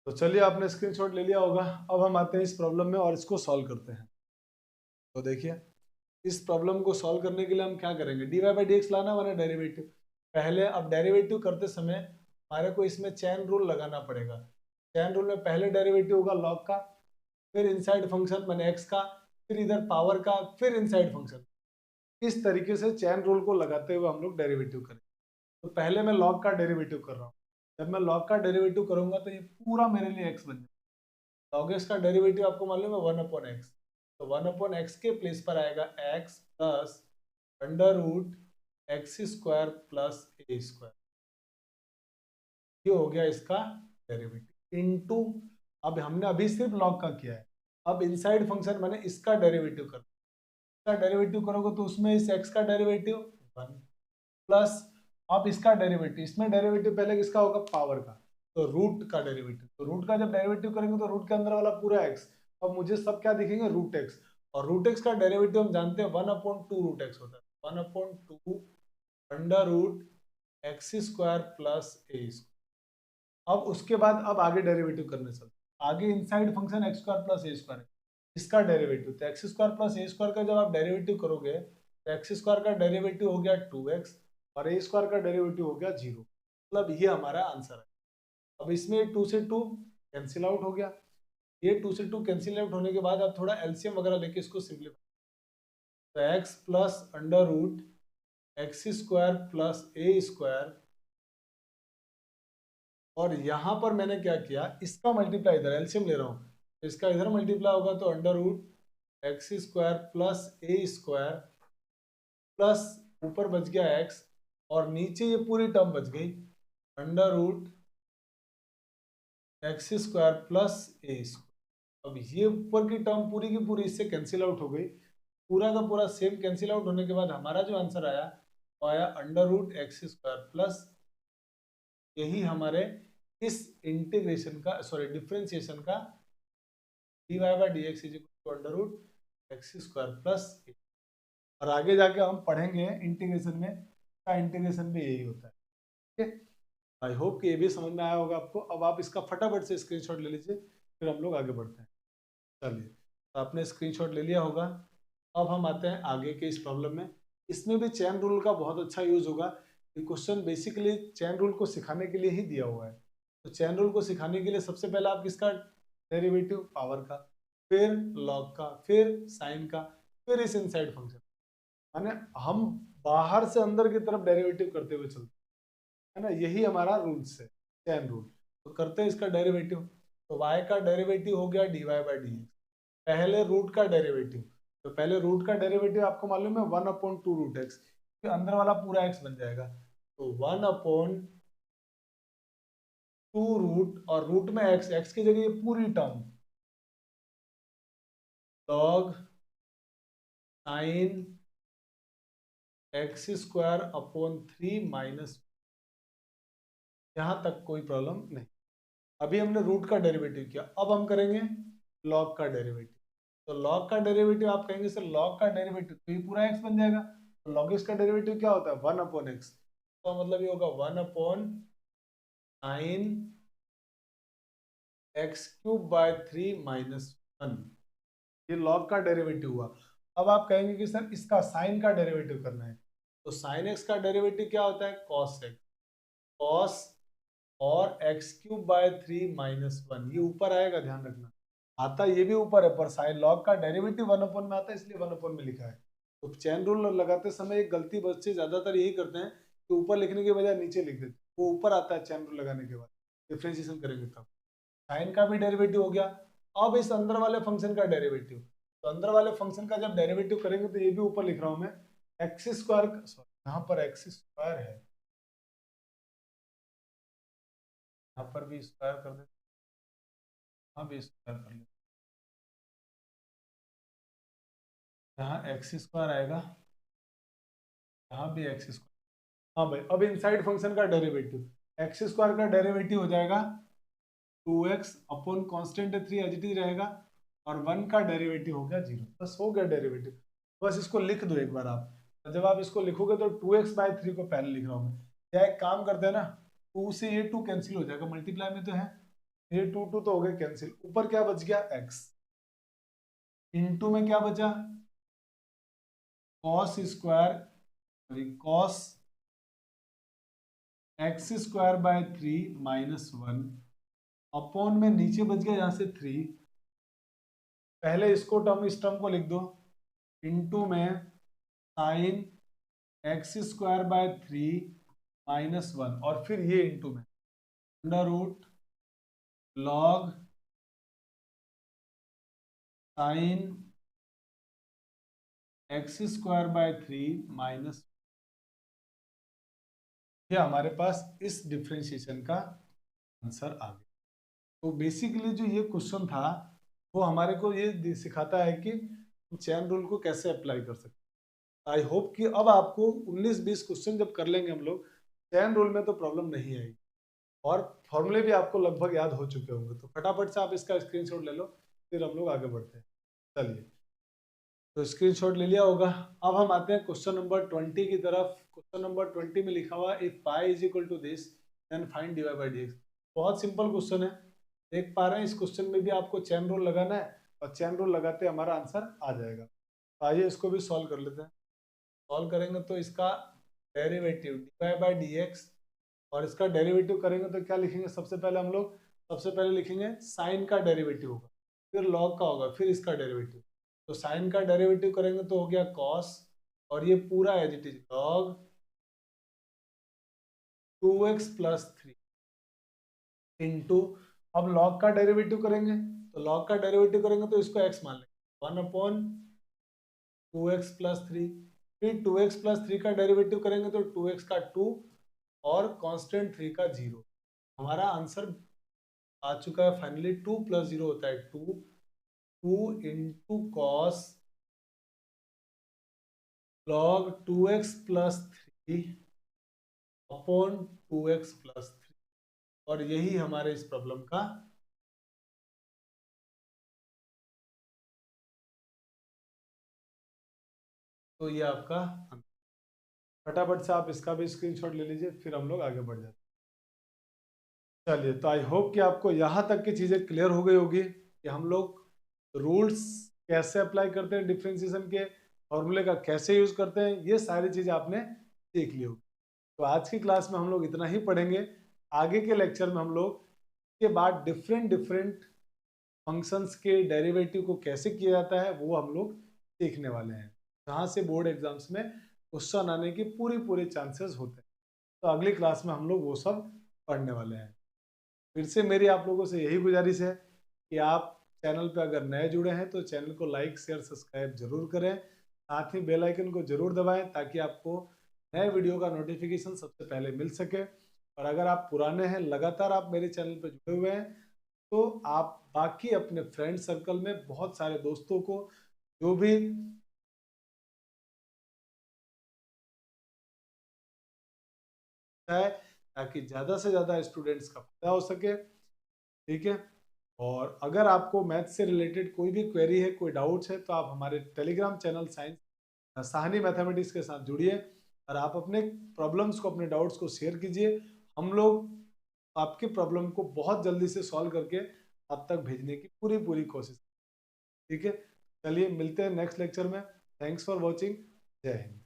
तो चलिए, आपने स्क्रीनशॉट ले लिया होगा। अब हम आते हैं इस प्रॉब्लम में और इसको सॉल्व करते हैं। तो देखिए, इस प्रॉब्लम को सॉल्व करने के लिए हम क्या करेंगे, d y by d x लाना वाला डेरिवेटिव पहले। अब डेरिवेटिव करते समय हमारे को इसमें चैन रूल लगाना पड़ेगा। चैन रूल में पहले डेरिवेटिव होगा लॉग का, फिर इनसाइड फंक्शन मैंने एक्स का, फिर इधर पावर का, फिर इनसाइड फंक्शन। इस तरीके से चैन रूल को लगाते हुए हम लोग डेरिवेटिव करेंगे। तो पहले मैं लॉग का डेरिवेटिव कर रहा हूँ। जब मैं लॉग का डेरिवेटिव करूंगा तो ये पूरा मेरे लिए एक्स बन जाएगा। लॉग एक्स का डेरिवेटिव आपको मालूम है 1/x। तो 1/x के प्लेस पर आएगा x plus under root x square plus a square. ये हो गया इसका डेरिवेटिव इनटू, अब हमने अभी सिर्फ लॉग का किया है, अब इनसाइड फंक्शन मैंने इसका डेरिवेटिव कर, इसका डेरिवेटिव करोगे तो उसमें इस x का डेरिवेटिव 1 प्लस, अब इसका डेरिवेटिव, इसमें डेरिवेटिव पहले किसका होगा, पावर का, तो रूट का डेरिवेटिव। तो रूट का जब डेरिवेटिव करेंगे तो रूट के अंदर वाला पूरा x, अब मुझे सब क्या दिखेंगे, रूट x। और रूट x का डेरिवेटिव हम जानते हैं 1/2 रूट x होता है, 1/2 under root x square plus a square. अब उसके बाद अब आगे डेरिवेटिव करने चलते, आगे inside function x square plus a square, इसका डेरिवेटिव, तो x square plus a square का जब आप डेरिवेटिव करोगे तो एक्स स्क्वायर का डेरिवेटिव हो गया 2x और ए स्क्वायर का डेरिवेटिव हो गया 0। मतलब ये हमारा आंसर है। अब इसमें 2 से 2 कैंसिल आउट हो गया, ये 2 से 2 कैंसिल आउट होने के बाद आप थोड़ा एलसीएम वगैरह लेके इसको सिंप्लीफाई, तो x plus under root x square plus a square, और यहां पर मैंने क्या किया, इसका मल्टीप्लाई, इधर एलसीएम ले रहा हूं, तो इसका इधर मल्टीप्लाई होगा तो under root x square plus a square plus ऊपर बच गया एक्स, और नीचे ये पूरी टर्म बच गई under root x square plus a square. अब ये ऊपर की टर्म पूरी की पूरी इससे कैंसिल आउट हो गई, पूरा का पूरा सेम कैंसिल आउट होने के बाद हमारा जो आंसर आया वो आया under root x square plus, यही हमारे इस इंटीग्रेशन का, सॉरी डिफरेंशिएशन का, d y by d x is equal to under root x square plus. और आगे जाके हम पढ़ेंगे इंटीग्रेशन में, का इंटीग्रेशन भी यही होता है। ठीक है, आई होप कि ये भी समझ में आया होगा आपको। अब आप इसका फटाफट से स्क्रीनशॉट ले लीजिए, फिर हम लोग आगे बढ़ते हैं। चलिए, तो आपने स्क्रीनशॉट ले लिया होगा। अब हम आते हैं आगे के इस प्रॉब्लम में। इसमें भी चैन रूल का बहुत अच्छा यूज होगा। ये क्वेश्चन बेसिकली चैन रूल को सिखाने के लिए ही दिया हुआ है। तो चैन रूल को सिखाने के लिए सबसे पहले आप किसका डेरिवेटिव, पावर का, फिर लॉग का, फिर साइन का, फिर इस इनसाइड फंक्शन, माने हम बाहर से अंदर की तरफ डेरिवेटिव करते हुए चलते है ना, यही हमारा रूल्स है, चैन रूल। तो करते हैं इसका डेरिवेटिव। तो y का डेरिवेटिव हो गया d y by d x, पहले रूट का डेरिवेटिव, तो पहले रूट का डेरिवेटिव आपको मालूम है 1/2 रूट एक्स, फिर अंदर वाला पूरा x बन जाएगा, तो 1/2 रूट, और रूट में x, x की जगह ये पूरी term log sine x square upon 3 minus, यहां तक कोई प्रॉब्लम नहीं। अभी हमने रूट का डेरिवेटिव किया, अब हम करेंगे लॉग का डेरिवेटिव। तो लॉग का डेरिवेटिव आप कहेंगे सर लॉग का डेरिवेटिव तो ये पूरा एक्स बन जाएगा, तो लॉग एक्स का डेरिवेटिव क्या होता है 1/x, तो मतलब ये होगा 1/sin x³/3 - 1। ये लॉग का डेरिवेटिव हुआ। अब आप कहेंगे कि सर इसका साइन का डेरिवेटिव करना है, तो साइन एक्स का डेरिवेटिव क्या होता है कॉस एक्स, कॉस और x³/3 - 1, ये ऊपर आएगा, ध्यान रखना, आता ये भी ऊपर है, पर साइन लॉग का डेरिवेटिव 1/में आता है, इसलिए 1 में लिखा है। तो चेन रूल लगाते समय एक गलती बच्चे ज्यादातर यही करते हैं कि ऊपर लिखने के बजाय नीचे लिख देते, वो ऊपर आता है चेन रूल लगाने के बाद, डिफरेंशिएशन करेंगे तब। साइन का भी डेरिवेटिव हो गया। अब इस अंदर वाले फंक्शन का डेरिवेटिव, तो अंदर वाले फंक्शन का जब डेरिवेटिव करेंगे तो ये भी ऊपर लिख रहा हूं मैं, एक्स स्क्वायर, सॉरी यहाँ पर एक्स स्क्वायर है, यहाँ पर भी स्क्वायर कर दे, यहाँ भी स्क्वायर कर ले, यहाँ एक्स स्क्वायर आएगा, यहाँ भी एक्स स्क्वायर। हाँ भाई, अब इनसाइड फंक्शन का डेरिवेटिव, एक्स स्क्वायर का डेरिवेटिव हो जाएगा 2x upon constant 3 as it is रहेगा, और 1 का डेरिवेटिव हो गया 0। बस हो गया डेरिवेटिव। बस इसको लिख दो एक बार आप, जब आप इसको लिखोगे तो 2x/3 को पहले लिख रहा हूँ मैं, या एक काम करते हैं ना, 2 से ये 2 कैंसिल हो जाएगा, मल्टीप्लाई में तो है, ये 2 तो हो गए कैंसिल, ऊपर क्या बच गया x, इनटू में क्या बचा, cos square, sorry cos x² minus 1 upon में नीचे बच गया यहाँ से 3, पहले इसको टर्म, इस टर्म को लिख दो, इनटू में साइन x² माइनस 1, और फिर ये इनटू में under root log sine x² minus, ये हमारे पास इस डिफरेंशिएशन का आंसर आ गया। तो बेसिकली जो ये क्वेश्चन था वो हमारे को ये सिखाता है कि चेन रूल को कैसे अप्लाई कर सकते हैं। आई होप कि अब आपको 19-20 क्वेश्चन जब कर लेंगे हम लोग चेन रूल में तो प्रॉब्लम नहीं आएगी, और फॉर्मूले भी आपको लगभग याद हो चुके होंगे। तो फटाफट से आप इसका स्क्रीनशॉट ले लो, फिर हम लोग आगे बढ़ते हैं। चलिए, तो स्क्रीनशॉट ले लिया होगा। अब हम आते हैं क्वेश्चन नंबर 20 की तरफ। क्वेश्चन नंबर 20 में लिखा हुआ if pi is equal to this then find dy by dx। बहुत सिंपल क्वेश्चन है, देख पा रहे हैं। इस क्वेश्चन में भी आपको चेन रूल लगाना है, और चेन रूल लगाते हमारा आंसर आ जाएगा। तो आइए इसको भी सॉल्व कर लेते हैं। सॉल्व करेंगे तो इसका डेरिवेटिव dy बाई dx, और इसका डेरिवेटिव करेंगे तो क्या लिखेंगे, सबसे पहले हम लोग लिखेंगे साइन का डेरिवेटिव होगा, फिर लॉग का होगा, फिर इसका डेरिवेटिव। तो साइन का डेरिवेटिव करेंगे तो हो गया कॉस, और ये पूरा as it is log 2x plus 3 into, अब लॉग का डेरिवेटिव करेंगे, तो लॉग का डेरिवेटिव करेंगे तो इसको x मान लेंगे, 1 अपॉन 2x प्लस 3, फिर 2x प्लस 3 का डेरिवेटिव करेंगे तो 2x का 2 और कांस्टेंट 3 का 0। हमारा आंसर आ चुका है फाइनली, 2 प्लस 0 होता है 2, 2 into cos log 2x plus 3 upon 2x plus 3, और यही हमारे इस प्रॉब्लम का तो ये आपका आंसर। फटाफट से आप इसका भी स्क्रीनशॉट ले लीजिए, फिर हम लोग आगे बढ़ जाते हैं। चलिए, तो आई होप कि आपको यहाँ तक की चीज़ें क्लियर हो गई होगी कि हम लोग रूल्स कैसे अप्लाई करते हैं, डिफरेंशिएशन के फॉर्मूले का कैसे यूज करते हैं, ये सारी चीज़ें आपने सीख ली होगी। तो आज की क्लास में हम लोग इतना ही पढ़ेंगे। आगे के लेक्चर में हम लोग के बाद डिफरेंट फंक्शंस के डेरिवेटिव को कैसे किया जाता है वो हम लोग सीखने वाले हैं, जहाँ से बोर्ड एग्जाम्स में क्वेश्चन आने की पूरे चांसेस होते हैं। तो अगली क्लास में हम लोग वो सब पढ़ने वाले हैं। फिर से मेरी आप लोगों से यही गुजारिश है कि आप चैनल पे अगर नए जुड़े हैं तो चैनल को लाइक शेयर सब्सक्राइब जरूर करें, साथ ही बेल आइकन को जरूर दबाएं ताकि आपको नए वीडियो का नोटिफिकेशन सबसे पहले मिल सके। और अगर आप पुराने हैं, लगातार आप मेरे चैनल पर जुड़े हुए हैं, तो आप बाकी अपने फ्रेंड सर्कल में बहुत सारे दोस्तों को जो भी है, ताकि ज़्यादा से ज़्यादा स्टूडेंट्स का फायदा हो सके। ठीक है, और अगर आपको मैथ से रिलेटेड कोई भी क्वेरी है, कोई डाउट्स है, तो आप हमारे Telegram channel science Sahni mathematics के साथ जुड़िए, और आप अपने प्रॉब्लम्स को, अपने डाउट्स को शेयर कीजिए। हम लोग आपके प्रॉब्लम को बहुत जल्दी से सॉल्व करके आप तक भेजने की पूरी कोशिश। ठीक है, चलिए मिलते हैं नेक्स्ट लेक्चर में। Thanks for watching. जय हिंद।